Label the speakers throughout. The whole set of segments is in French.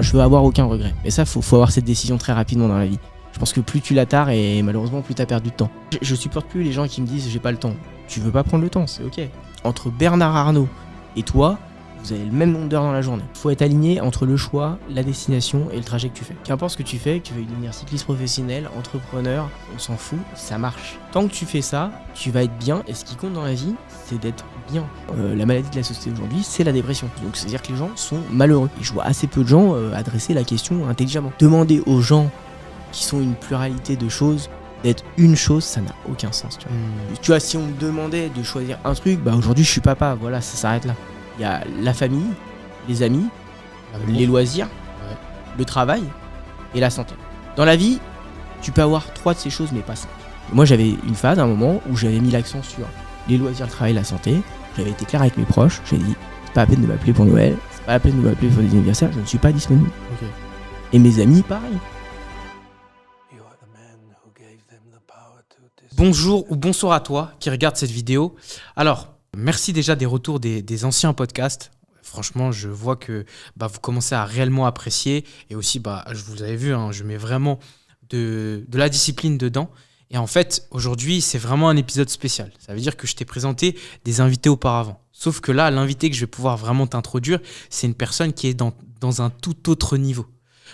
Speaker 1: je veux avoir aucun regret. Et ça, faut avoir cette décision très rapidement dans la vie. Je pense que plus tu l'attardes et malheureusement plus t'as perdu de temps. Je supporte plus les gens qui me disent j'ai pas le temps. Tu veux pas prendre le temps, c'est ok. Entre Bernard Arnault et toi, vous avez le même nombre d'heures dans la journée. Il faut être aligné entre le choix, la destination et le trajet que tu fais. Qu'importe ce que tu fais, que tu veuilles devenir cycliste professionnel, entrepreneur, on s'en fout, ça marche. Tant que tu fais ça, tu vas être bien et ce qui compte dans la vie, c'est d'être bien. La maladie de la société aujourd'hui, c'est la dépression. Donc c'est-à-dire que les gens sont malheureux. Et je vois assez peu de gens adresser la question intelligemment. Demander aux gens qui sont une pluralité de choses d'être une chose, ça n'a aucun sens. Tu vois, si on me demandait de choisir un truc, bah aujourd'hui je suis papa, voilà, ça s'arrête là. Il y a la famille, les amis, les loisirs, le travail et la santé. Dans la vie, tu peux avoir 3 de ces choses, mais pas 5. Moi, j'avais une phase, un moment, où j'avais mis l'accent sur les loisirs, le travail, la santé. J'avais été clair avec mes proches. J'ai dit, c'est pas la peine de m'appeler pour Noël, c'est pas la peine de m'appeler pour des anniversaires, je ne suis pas disponible. Okay. Et mes amis, pareil.
Speaker 2: Bonjour ou bonsoir à toi qui regarde cette vidéo. Alors, merci déjà des retours des anciens podcasts. Franchement, je vois que vous commencez à réellement apprécier. Et aussi, je vous avais vu, je mets vraiment de la discipline dedans. Et en fait, aujourd'hui, c'est vraiment un épisode spécial. Ça veut dire que je t'ai présenté des invités auparavant. Sauf que là, l'invité que je vais pouvoir vraiment t'introduire, c'est une personne qui est dans un tout autre niveau.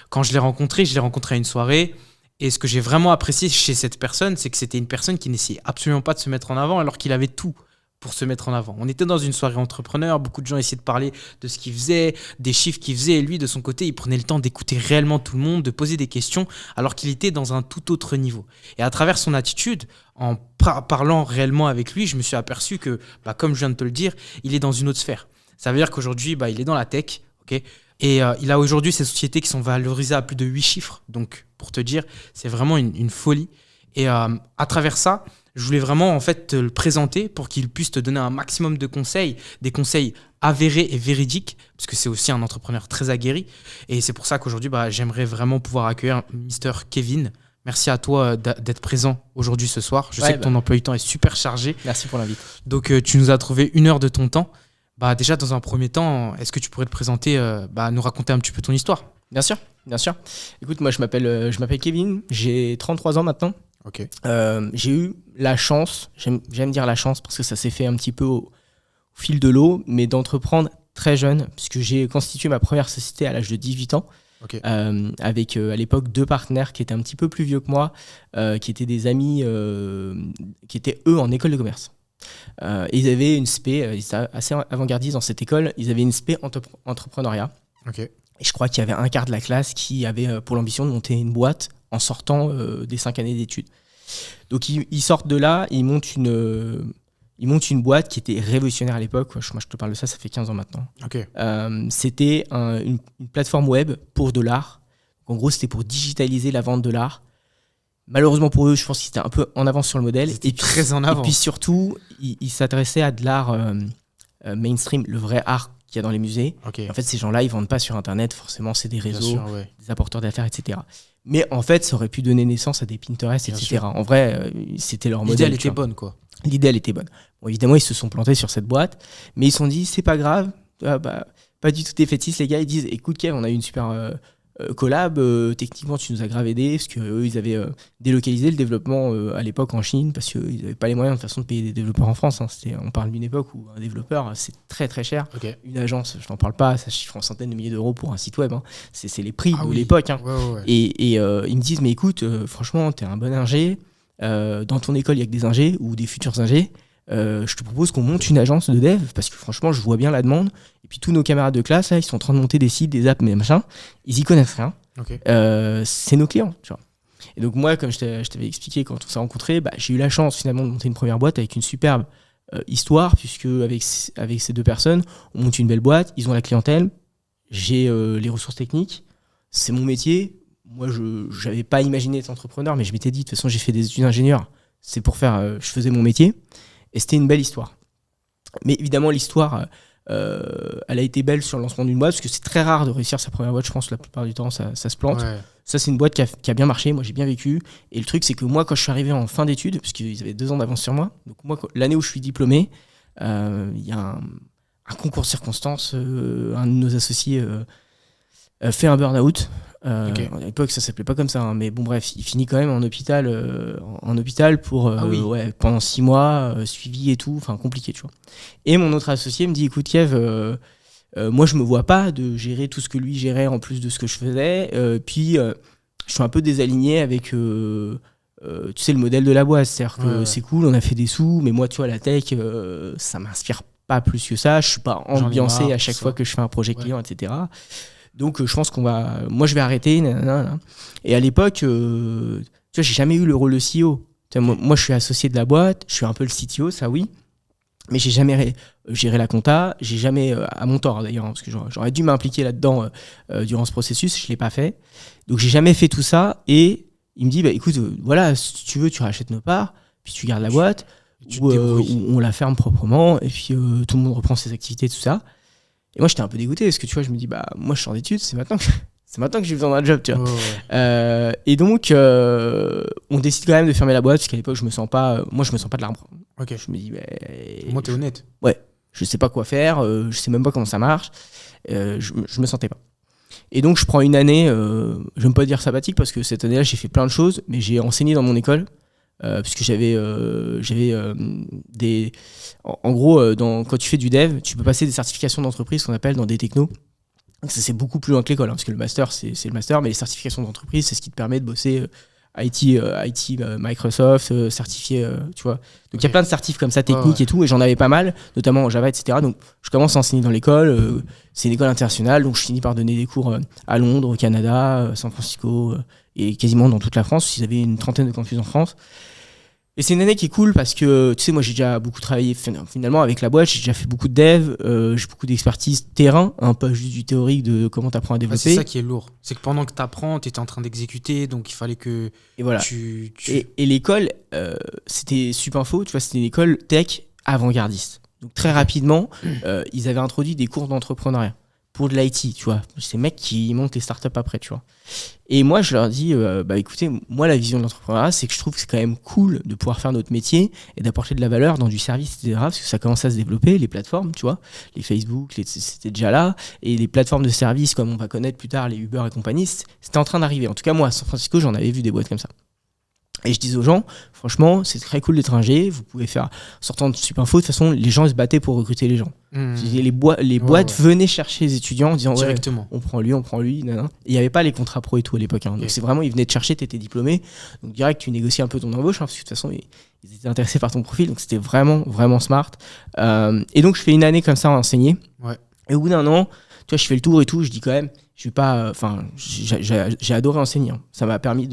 Speaker 2: Quand je l'ai rencontré à une soirée. Et ce que j'ai vraiment apprécié chez cette personne, c'est que c'était une personne qui n'essayait absolument pas de se mettre en avant alors qu'il avait tout pour se mettre en avant. On était dans une soirée entrepreneur, beaucoup de gens essayaient de parler de ce qu'il faisait, des chiffres qu'il faisait, et lui, de son côté, il prenait le temps d'écouter réellement tout le monde, de poser des questions, alors qu'il était dans un tout autre niveau. Et à travers son attitude, en parlant réellement avec lui, je me suis aperçu que, comme je viens de te le dire, il est dans une autre sphère. Ça veut dire qu'aujourd'hui, il est dans la tech, ok ? Et il a aujourd'hui ces sociétés qui sont valorisées à plus de 8 chiffres. Donc, pour te dire, c'est vraiment une folie. Et à travers ça, je voulais vraiment en fait te le présenter pour qu'il puisse te donner un maximum de conseils, des conseils avérés et véridiques, parce que c'est aussi un entrepreneur très aguerri. Et c'est pour ça qu'aujourd'hui, j'aimerais vraiment pouvoir accueillir Mr. Kevin. Merci à toi d'être présent aujourd'hui ce soir. Je sais que ton emploi du temps est super chargé.
Speaker 1: Merci pour l'invite.
Speaker 2: Donc, tu nous as trouvé 1 heure de ton temps. Déjà, dans un premier temps, est-ce que tu pourrais te présenter, nous raconter un petit peu ton histoire ?
Speaker 1: Bien sûr. Écoute, moi, je m'appelle Kevin, j'ai 33 ans maintenant.
Speaker 2: Ok.
Speaker 1: J'ai eu la chance, j'aime dire la chance parce que ça s'est fait un petit peu au fil de l'eau, mais d'entreprendre très jeune, puisque j'ai constitué ma première société à l'âge de 18 ans. Okay. Avec à l'époque 2 partenaires qui étaient un petit peu plus vieux que moi, qui étaient des amis qui étaient eux en école de commerce. Ils avaient une spé, ils étaient assez avant-gardistes dans cette école, ils avaient une spé entrepreneuriat.
Speaker 2: Okay.
Speaker 1: Et je crois qu'il y avait un quart de la classe qui avait pour l'ambition de monter une boîte en sortant des 5 années d'études. Donc ils sortent de là, ils montent une boîte qui était révolutionnaire à l'époque. Moi je te parle de ça fait 15 ans maintenant.
Speaker 2: Okay.
Speaker 1: C'était une plateforme web pour de l'art. En gros, c'était pour digitaliser la vente de l'art. Malheureusement pour eux, je pense qu'ils étaient un peu en avance sur le modèle.
Speaker 2: C'était très en avant.
Speaker 1: Et puis surtout, ils s'adressaient à de l'art mainstream, le vrai art qu'il y a dans les musées.
Speaker 2: Okay.
Speaker 1: En fait, ces gens-là, ils ne vendent pas sur Internet. Forcément, c'est des réseaux,
Speaker 2: sûr, ouais.
Speaker 1: des apporteurs d'affaires, etc. Mais en fait, ça aurait pu donner naissance à des Pinterest, etc. Sûr. En vrai, c'était leur modèle.
Speaker 2: L'idée, elle était bonne, quoi.
Speaker 1: L'idée, elle était bonne. Bon, évidemment, ils se sont plantés sur cette boîte, mais ils se sont dit, c'est pas grave. Pas du tout défaitiste, les gars. Ils disent, écoute, Kev, on a eu une super collab, techniquement tu nous as grave aidé parce qu'eux ils avaient délocalisé le développement à l'époque en Chine parce qu'ils n'avaient pas les moyens de toute façon de payer des développeurs en France. On parle d'une époque où un développeur c'est très très cher.
Speaker 2: Okay.
Speaker 1: Une agence, je n'en parle pas, ça chiffre en centaines de milliers d'euros pour un site web. C'est les prix de l'époque.
Speaker 2: Ouais.
Speaker 1: Et ils me disent mais écoute, franchement t'es un bon ingé, dans ton école il y a que des ingés ou des futurs ingés. Je te propose qu'on monte une agence de dev parce que franchement je vois bien la demande et puis tous nos camarades de classe là, ils sont en train de monter des sites, des apps, mais machin, ils y connaissent rien.
Speaker 2: Okay.
Speaker 1: C'est nos clients, tu vois. Et donc moi, comme je t'avais expliqué quand on s'est rencontrés, j'ai eu la chance finalement de monter une première boîte avec une superbe histoire, puisque avec ces 2 personnes on monte une belle boîte, ils ont la clientèle, j'ai les ressources techniques, c'est mon métier. Moi je n'avais pas imaginé être entrepreneur, mais je m'étais dit de toute façon j'ai fait des études d'ingénieur, c'est pour faire, je faisais mon métier. Et c'était une belle histoire. Mais évidemment, l'histoire, elle a été belle sur le lancement d'une boîte, parce que c'est très rare de réussir sa première boîte. Je pense que la plupart du temps, ça se plante.
Speaker 2: Ouais. Ça,
Speaker 1: c'est une boîte qui a bien marché. Moi, j'ai bien vécu. Et le truc, c'est que moi, quand je suis arrivé en fin d'études, parce qu'ils avaient 2 ans d'avance sur moi, donc moi, l'année où je suis diplômé, il y a un concours de circonstances. Un de nos associés fait un burn-out.
Speaker 2: Ok.
Speaker 1: À l'époque, ça s'appelait pas comme ça, hein, mais bon, bref, il finit quand même en hôpital pour pendant 6 mois, suivi et tout, enfin compliqué, tu vois. Et mon autre associé me dit, écoute, Kev, moi je me vois pas de gérer tout ce que lui gérait en plus de ce que je faisais, puis je suis un peu désaligné avec, tu sais, le modèle de la boîte, c'est-à-dire que c'est cool, on a fait des sous, mais moi, tu vois, la tech, ça m'inspire pas plus que ça, je suis pas ambiancé à chaque fois que je fais un projet client, etc. Donc je pense moi je vais arrêter. Nanana. Et à l'époque, tu vois, j'ai jamais eu le rôle de CEO. Tu vois, moi je suis associé de la boîte, je suis un peu le CTO, ça oui, mais j'ai jamais géré la compta, j'ai jamais, à mon tort d'ailleurs, hein, parce que j'aurais dû m'impliquer là-dedans durant ce processus, je l'ai pas fait. Donc j'ai jamais fait tout ça, et il me dit, bah écoute, voilà, si tu veux, tu rachètes nos parts, puis tu gardes la boîte, ou on la ferme proprement, et puis tout le monde reprend ses activités, tout ça. Et moi, j'étais un peu dégoûté parce que tu vois, je me dis, bah, moi, je suis en études, c'est maintenant que j'ai besoin d'un job, tu vois. Et donc, on décide quand même de fermer la boîte parce qu'à l'époque, je me sens pas de l'arbre.
Speaker 2: Ok.
Speaker 1: Je me dis, bah.
Speaker 2: Moi, t'es honnête.
Speaker 1: Ouais, je sais pas quoi faire, je sais même pas comment ça marche, je me sentais pas. Et donc, je prends une année, je vais pas dire sabbatique parce que cette année-là, j'ai fait plein de choses, mais j'ai enseigné dans mon école. Puisque j'avais des... En gros, quand tu fais du dev, tu peux passer des certifications d'entreprise qu'on appelle dans des technos. Donc ça, c'est beaucoup plus loin que l'école, hein, parce que le master, c'est le master, mais les certifications d'entreprise, c'est ce qui te permet de bosser IT, Microsoft, certifié, tu vois. Donc il y a plein de certifs comme ça, techniques et tout, et j'en avais pas mal, notamment en Java, etc. Donc je commence à enseigner dans l'école, c'est une école internationale, donc je finis par donner des cours à Londres, au Canada, San Francisco, et quasiment dans toute la France. Ils avaient une trentaine de campus en France. Et c'est une année qui est cool parce que, tu sais, moi j'ai déjà beaucoup travaillé finalement avec la boîte, j'ai déjà fait beaucoup de dev, j'ai beaucoup d'expertise terrain, hein, pas juste du théorique de comment t'apprends à développer.
Speaker 2: C'est ça qui est lourd. C'est que pendant que t'apprends, t'étais en train d'exécuter, donc il fallait que
Speaker 1: et voilà. Et l'école, c'était Supinfo, tu vois, c'était une école tech avant-gardiste. Donc très rapidement, ils avaient introduit des cours d'entrepreneuriat pour de l'IT, tu vois. Ces mecs qui montent les startups après, tu vois. Et moi, je leur dis, bah écoutez, moi, la vision de l'entrepreneuriat, c'est que je trouve que c'est quand même cool de pouvoir faire notre métier et d'apporter de la valeur dans du service, etc. Parce que ça commence à se développer, les plateformes, tu vois. Les Facebook, c'était déjà là. Et les plateformes de services, comme on va connaître plus tard, les Uber et compagnie, c'était en train d'arriver. En tout cas, moi, à San Francisco, j'en avais vu des boîtes comme ça. Et je disais aux gens, franchement, c'est très cool d'être ingé, vous pouvez faire, sortant de Supinfo, de toute façon, les gens ils se battaient pour recruter les gens. Les boîtes venaient chercher les étudiants en disant,
Speaker 2: directement.
Speaker 1: Ouais, on prend lui, nanana. Et il n'y avait pas les contrats pro et tout à l'époque. Hein. Donc c'est vraiment, ils venaient te chercher, t'étais diplômé. Donc direct, tu négocies un peu ton embauche, hein, parce que de toute façon, ils étaient intéressés par ton profil. Donc c'était vraiment, vraiment smart. Et donc je fais une année comme ça à enseigner.
Speaker 2: Ouais.
Speaker 1: Et au bout d'un an, tu vois, je fais le tour et tout, je dis quand même, je vais pas, j'ai adoré enseigner. Hein. Ça m'a permis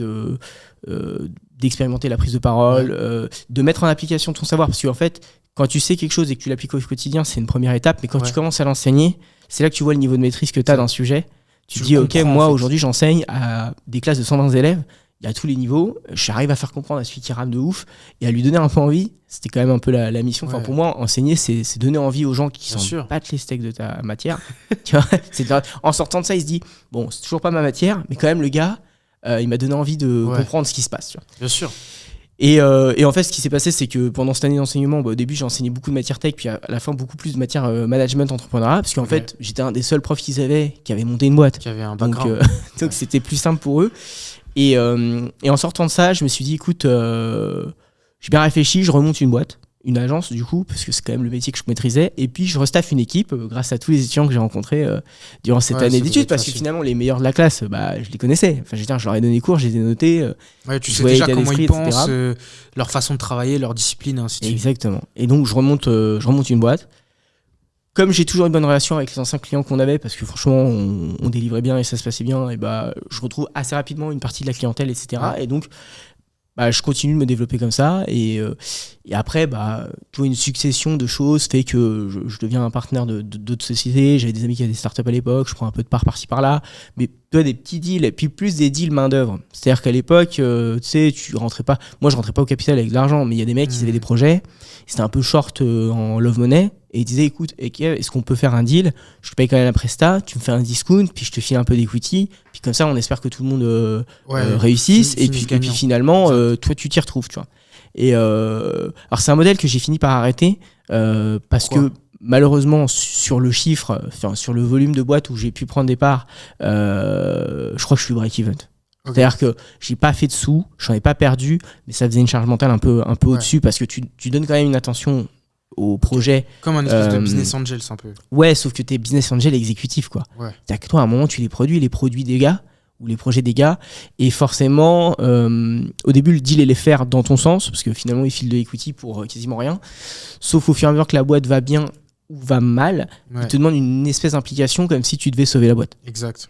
Speaker 1: d'expérimenter la prise de parole, de mettre en application ton savoir. Parce qu'en fait, quand tu sais quelque chose et que tu l'appliques au quotidien, c'est une première étape. Mais quand tu commences à l'enseigner, c'est là que tu vois le niveau de maîtrise que tu as d'un sujet. Tu te dis, ok, moi aujourd'hui j'enseigne à des classes de 120 élèves, il y a tous les niveaux, j'arrive à faire comprendre à celui qui rame de ouf et à lui donner un peu envie. C'était quand même un peu la mission. Enfin, pour moi, enseigner, c'est donner envie aux gens qui s'en battent les steaks de ta matière. Tu vois, en sortant de ça, il se dit, bon, c'est toujours pas ma matière, mais quand même le gars, il m'a donné envie de comprendre ce qui se passe. Tu vois.
Speaker 2: Bien sûr.
Speaker 1: Et en fait, ce qui s'est passé, c'est que pendant cette année d'enseignement, au début, j'ai enseigné beaucoup de matière tech, puis à la fin, beaucoup plus de matière management, entrepreneuriat, parce qu'en fait, j'étais un des seuls profs qu'ils avaient qui avait monté une boîte.
Speaker 2: Qui avait un background.
Speaker 1: Donc c'était plus simple pour eux. Et en sortant de ça, je me suis dit, écoute, j'ai bien réfléchi, je remonte une boîte, une agence du coup, parce que c'est quand même le métier que je maîtrisais, et puis je restaffe une équipe grâce à tous les étudiants que j'ai rencontrés durant cette année d'études, parce que finalement les meilleurs de la classe, je les connaissais. Enfin, je leur ai donné cours, je les ai notés.
Speaker 2: Tu sais déjà comment ils pensent, leur façon de travailler, leur discipline, ainsi de suite.
Speaker 1: Exactement. Et donc je remonte une boîte. Comme j'ai toujours une bonne relation avec les anciens clients qu'on avait, parce que franchement on délivrait bien et ça se passait bien, et je retrouve assez rapidement une partie de la clientèle, etc. Et donc je continue de me développer comme ça, et après tu vois, une succession de choses fait que je deviens un partenaire d'autres sociétés. J'avais des amis qui avaient des startups à l'époque, je prends un peu de part par-ci par-là, mais tu vois, des petits deals, et puis plus des deals main d'œuvre. C'est-à-dire qu'à l'époque, tu sais, moi je rentrais pas au capital avec de l'argent, mais il y a des mecs qui avaient des projets, c'était un peu short en love money, et ils disaient, écoute, est-ce qu'on peut faire un deal, je te paye quand même la presta, tu me fais un discount, puis je te file un peu d'equity, puis comme ça on espère que tout le monde réussisse, et puis finalement toi tu t'y retrouves, tu vois. Et alors c'est un modèle que j'ai fini par arrêter parce que malheureusement, sur le chiffre, sur le volume de boîtes où j'ai pu prendre des parts, je crois que je suis break-even. Okay. C'est-à-dire que j'ai pas fait de sous, j'en ai pas perdu, mais ça faisait une charge mentale un peu au-dessus parce que tu donnes quand même une attention au projet.
Speaker 2: Comme un espèce de business angel, c'est un peu.
Speaker 1: Ouais, sauf que t'es business angel exécutif, quoi.
Speaker 2: Ouais.
Speaker 1: C'est-à-dire que toi, à un moment, tu les produits des gars ou les projets des gars, et forcément, au début, le deal est les faire dans ton sens, parce que finalement, ils filent de l'equity pour quasiment rien. Sauf au fur et à mesure que la boîte va bien ou va mal, ils te demandent une espèce d'implication comme si tu devais sauver la boîte.
Speaker 2: Exact.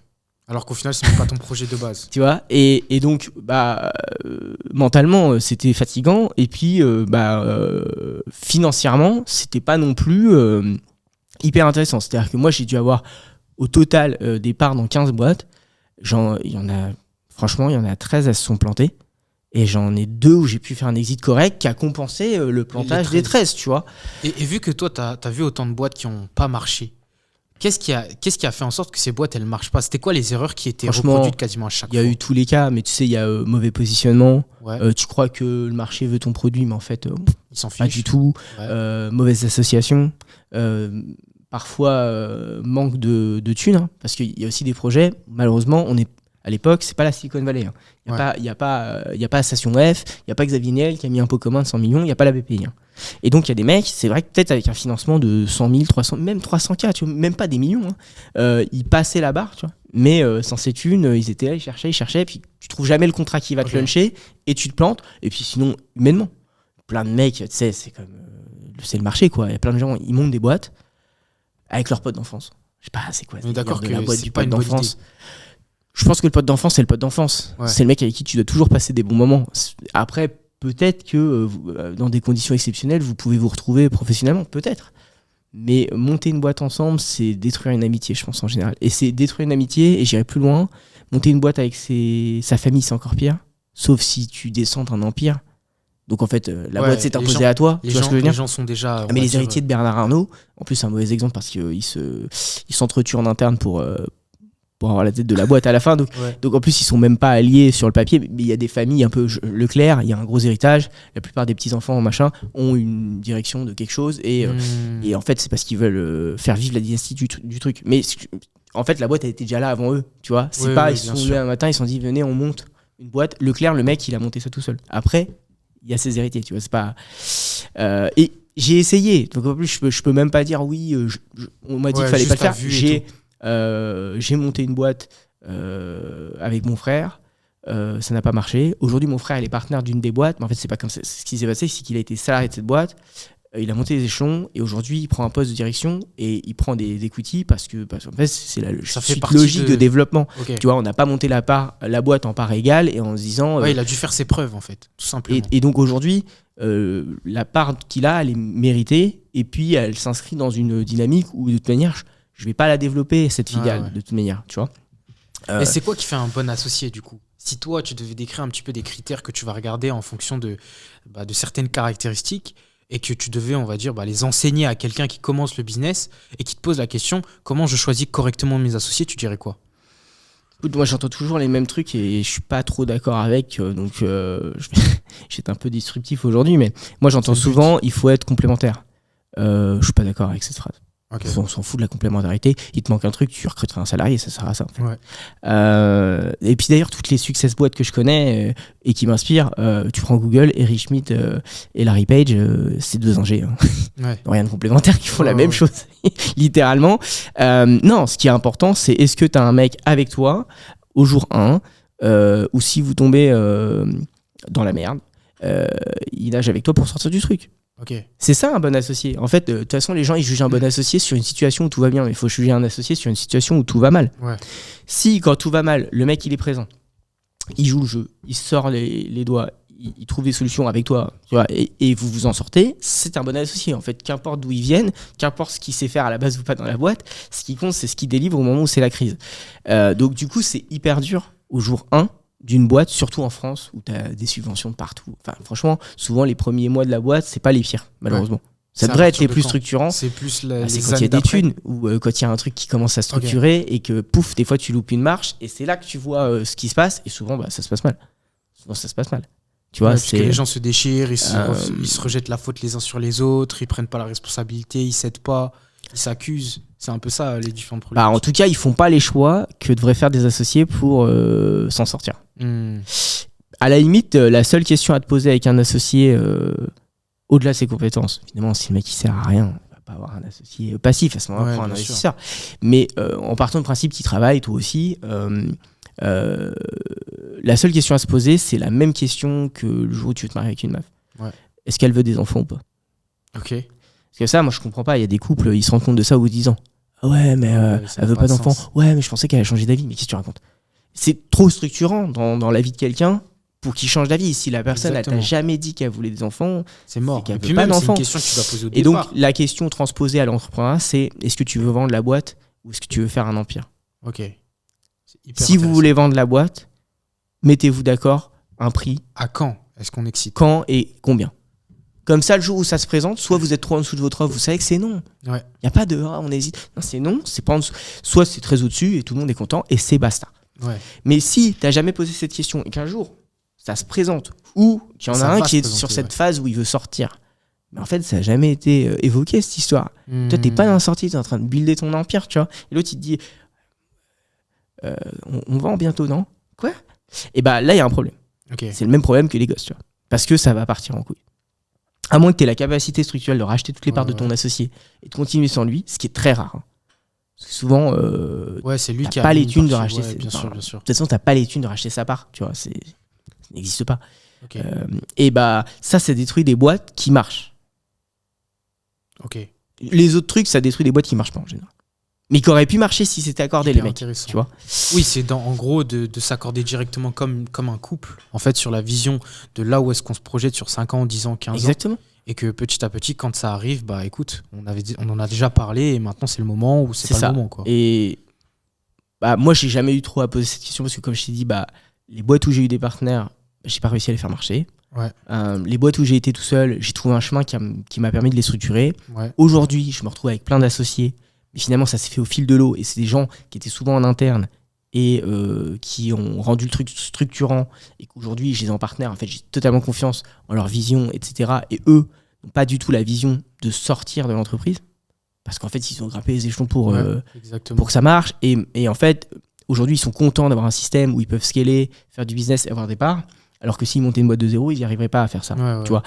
Speaker 2: Alors qu'au final, c'est même pas ton projet de base.
Speaker 1: Tu vois, et donc, mentalement, c'était fatigant. Et puis, financièrement, c'était pas non plus hyper intéressant. C'est-à-dire que moi, j'ai dû avoir au total des parts dans 15 boîtes. Il y en a 13 à se sont plantées. Et j'en ai 2 où j'ai pu faire un exit correct qui a compensé le plantage des 13, tu vois.
Speaker 2: Et vu que toi, t'as vu autant de boîtes qui n'ont pas marché, Qu'est-ce qui a fait en sorte que ces boîtes, elles ne marchent pas? C'était quoi les erreurs qui étaient reproduites quasiment à chaque fois?
Speaker 1: Il y a eu tous les cas, mais tu sais, il y a mauvais positionnement. Ouais. Tu crois que le marché veut ton produit, mais en fait,
Speaker 2: il s'en fiche.
Speaker 1: Pas du tout. Ouais. Mauvaise association. Parfois, manque de thunes. Hein, parce qu'il y a aussi des projets, malheureusement, à l'époque, c'est pas la Silicon Valley. Hein. Il n'y a pas Station F, il n'y a pas Xavier Niel qui a mis un pot commun de 100 millions, il n'y a pas la BPI. Hein. Et donc, il y a des mecs, c'est vrai que peut-être avec un financement de 100 000, 300, même 300K, tu vois, même pas des millions, hein, ils passaient la barre, tu vois. Mais sans ces thunes, ils étaient là, ils cherchaient, puis tu trouves jamais le contrat qui va te luncher, et tu te plantes. Et puis sinon, humainement, plein de mecs, tu sais, c'est le marché, quoi. Il y a plein de gens, ils montent des boîtes avec leurs potes d'enfance. Je sais pas, c'est quoi?
Speaker 2: On est d'accord que
Speaker 1: la boîte
Speaker 2: c'est
Speaker 1: du
Speaker 2: pas
Speaker 1: pote
Speaker 2: une bonne
Speaker 1: d'enfance.
Speaker 2: idée.
Speaker 1: Je pense que le pote d'enfance, c'est le pote d'enfance. Ouais. C'est le mec avec qui tu dois toujours passer des bons moments. Après, peut-être que dans des conditions exceptionnelles, vous pouvez vous retrouver professionnellement, peut-être. Mais monter une boîte ensemble, c'est détruire une amitié, je pense, en général. Et c'est détruire une amitié, et j'irai plus loin. Monter une boîte avec sa famille, c'est encore pire. Sauf si tu descends d'un empire. Donc en fait, la boîte s'est imposée à toi. Tu vois ce que je veux dire ?
Speaker 2: Les gens sont déjà...
Speaker 1: mais les héritiers de Bernard Arnault, en plus, c'est un mauvais exemple parce qu'ils s'entretuent en interne pour avoir la tête de la boîte à la fin. Donc en plus, ils sont même pas alliés sur le papier. Mais il y a des familles un peu Leclerc, il y a un gros héritage. La plupart des petits-enfants ont une direction de quelque chose. Et en fait, c'est parce qu'ils veulent faire vivre la dynastie du truc. Mais en fait, la boîte, elle était déjà là avant eux. Tu vois, c'est ils se sont levés un matin, ils se sont dit, venez, on monte une boîte. Leclerc, le mec, il a monté ça tout seul. Après, il y a ses héritiers. Tu vois, c'est pas... et j'ai essayé. Donc en plus, je peux même pas dire oui, on m'a dit qu'il fallait pas le faire. J'ai monté une boîte avec mon frère, ça n'a pas marché. Aujourd'hui, mon frère il est partenaire d'une des boîtes, mais en fait, c'est pas comme ça. Ce qui s'est passé, c'est qu'il a été salarié de cette boîte, il a monté les échelons et aujourd'hui, il prend un poste de direction et il prend des equity parce qu'en fait, c'est la suite logique de développement. Okay. Tu vois, on n'a pas monté la boîte en part égale et en se disant.
Speaker 2: Il a dû faire ses preuves en fait, tout simplement.
Speaker 1: Et donc aujourd'hui, la part qu'il a, elle est méritée et puis elle s'inscrit dans une dynamique où de toute manière, je vais pas la développer cette filiale de toute manière, tu vois.
Speaker 2: Et c'est quoi qui fait un bon associé du coup? Si toi tu devais décrire un petit peu des critères que tu vas regarder en fonction de certaines caractéristiques et que tu devais, on va dire, les enseigner à quelqu'un qui commence le business et qui te pose la question comment je choisis correctement mes associés, tu dirais quoi?
Speaker 1: Écoute, moi j'entends toujours les mêmes trucs et je suis pas trop d'accord avec, donc j'étais un peu disruptif aujourd'hui, mais moi j'entends souvent il faut être complémentaire. Je suis pas d'accord avec cette phrase. Okay. On s'en fout de la complémentarité. Il te manque un truc, tu recruteras un salarié, ça sert à ça. En fait. Et puis d'ailleurs, toutes les success boîtes que je connais et qui m'inspirent, tu prends Google, Eric Schmidt et Larry Page, c'est 2 ingés. Hein. Rien de complémentaire, qui font la même chose, littéralement. Non, ce qui est important, c'est est-ce que tu as un mec avec toi au jour 1 ou si vous tombez dans la merde, il nage avec toi pour sortir du truc.
Speaker 2: Okay.
Speaker 1: C'est ça un bon associé. En fait, de toute façon, les gens ils jugent un bon associé sur une situation où tout va bien, mais il faut juger un associé sur une situation où tout va mal. Si quand tout va mal, le mec il est présent, il joue le jeu, il sort les doigts, il trouve des solutions avec toi, tu vois, et vous vous en sortez, c'est un bon associé. En fait, qu'importe d'où ils viennent, qu'importe ce qu'il sait faire à la base ou pas dans la boîte, ce qui compte c'est ce qu'il délivre au moment où c'est la crise. Donc du coup, c'est hyper dur au jour 1 d'une boîte, surtout en France où tu as des subventions de partout. Enfin, franchement, souvent les premiers mois de la boîte, c'est pas les pires, malheureusement. Ça devrait être les plus structurants.
Speaker 2: C'est plus
Speaker 1: c'est quand il y a des thunes ou quand il y a un truc qui commence à structurer et que pouf, des fois tu loupes une marche et c'est là que tu vois ce qui se passe et souvent ça se passe mal. Tu vois,
Speaker 2: parce que les gens se déchirent, ils se rejettent la faute les uns sur les autres, ils prennent pas la responsabilité, ils s'aident pas, ils s'accusent. C'est un peu ça, les différents problèmes.
Speaker 1: En tout cas, ils font pas les choix que devraient faire des associés pour s'en sortir. À la limite, la seule question à te poser avec un associé, au-delà de ses compétences, évidemment, si le mec il sert à rien, il va pas avoir un associé passif, à ce moment-là, prendre un investisseur. Mais en partant du principe qu'il travaille, toi aussi, la seule question à se poser, c'est la même question que le jour où tu veux te marier avec une meuf.
Speaker 2: Ouais.
Speaker 1: Est-ce qu'elle veut des enfants ou pas?
Speaker 2: Ok.
Speaker 1: Parce que ça, moi, je comprends pas. Il y a des couples, ils se rendent compte de ça au bout de 10 ans. Ah ouais, mais elle veut pas d'enfants. Ouais, mais je pensais qu'elle allait changer d'avis. Mais qu'est-ce que tu racontes? C'est trop structurant dans la vie de quelqu'un pour qu'il change d'avis. Si la personne, elle t'a jamais dit qu'elle voulait des enfants,
Speaker 2: c'est mort.
Speaker 1: Qu'elle
Speaker 2: Et
Speaker 1: veut
Speaker 2: puis
Speaker 1: pas
Speaker 2: même, c'est
Speaker 1: d'enfants.
Speaker 2: une question que tu dois poser au
Speaker 1: Et
Speaker 2: départ.
Speaker 1: donc, la question transposée à l'entrepreneuriat, c'est est-ce que tu veux vendre la boîte ou est-ce que tu veux faire un empire?
Speaker 2: Ok.
Speaker 1: Si vous voulez vendre la boîte, mettez-vous d'accord, un prix.
Speaker 2: À quand est-ce qu'on excite?
Speaker 1: Quand et combien? Comme ça, le jour où ça se présente, soit vous êtes trop en dessous de votre offre, vous savez que c'est non. Il n'y a pas de on hésite. Non, c'est non, c'est pas en dessous. Soit c'est très au-dessus et tout le monde est content et c'est basta.
Speaker 2: Ouais.
Speaker 1: Mais si tu n'as jamais posé cette question et qu'un jour ça se présente ou qu'il y en a un qui est sur cette phase où il veut sortir, mais en fait ça n'a jamais été évoqué cette histoire. Toi, t'es pas dans la sortie, t'es en train de builder ton empire, tu vois. Et l'autre il te dit on vend bientôt, non? Quoi? Et bah là il y a un problème.
Speaker 2: Okay.
Speaker 1: C'est le même problème que les gosses, tu vois. Parce que ça va partir en couille. À moins que tu aies la capacité structurelle de racheter toutes les parts de ton associé et de continuer sans lui, ce qui est très rare. Hein. Parce que souvent,
Speaker 2: c'est lui qui
Speaker 1: a pas les thunes de racheter.
Speaker 2: Bien sûr. De
Speaker 1: toute façon, t'as pas les thunes de racheter sa part, tu vois. Ça n'existe pas.
Speaker 2: Okay.
Speaker 1: Et bah, ça détruit des boîtes qui marchent.
Speaker 2: Ok.
Speaker 1: Les autres trucs, ça détruit des boîtes qui marchent pas en général. Mais qui auraient pu marcher si c'était accordé, les mecs. Tu vois.
Speaker 2: Oui, c'est en gros de s'accorder directement comme un couple, en fait, sur la vision de là où est-ce qu'on se projette sur 5 ans, 10 ans, 15
Speaker 1: Exactement.
Speaker 2: ans. Et que petit à petit, quand ça arrive, bah écoute, on en a déjà parlé et maintenant c'est le moment où c'est pas ça. Le moment. Quoi.
Speaker 1: Et bah, moi, j'ai jamais eu trop à poser cette question parce que, comme je t'ai dit, les boîtes où j'ai eu des partenaires, j'ai pas réussi à les faire marcher.
Speaker 2: Ouais.
Speaker 1: Les boîtes où j'ai été tout seul, j'ai trouvé un chemin qui m'a permis de les structurer.
Speaker 2: Ouais.
Speaker 1: Aujourd'hui, je me retrouve avec plein d'associés. Mais finalement, ça s'est fait au fil de l'eau. Et c'est des gens qui étaient souvent en interne et qui ont rendu le truc structurant. Et qu'aujourd'hui, je les ai en partenaire. En fait, j'ai totalement confiance en leur vision, etc. Et eux n'ont pas du tout la vision de sortir de l'entreprise. Parce qu'en fait, ils ont grimpé les échelons pour que ça marche. Et en fait, aujourd'hui, ils sont contents d'avoir un système où ils peuvent scaler, faire du business et avoir des parts. Alors que s'ils montaient une boîte de zéro, ils n'y arriveraient pas à faire ça. Tu vois.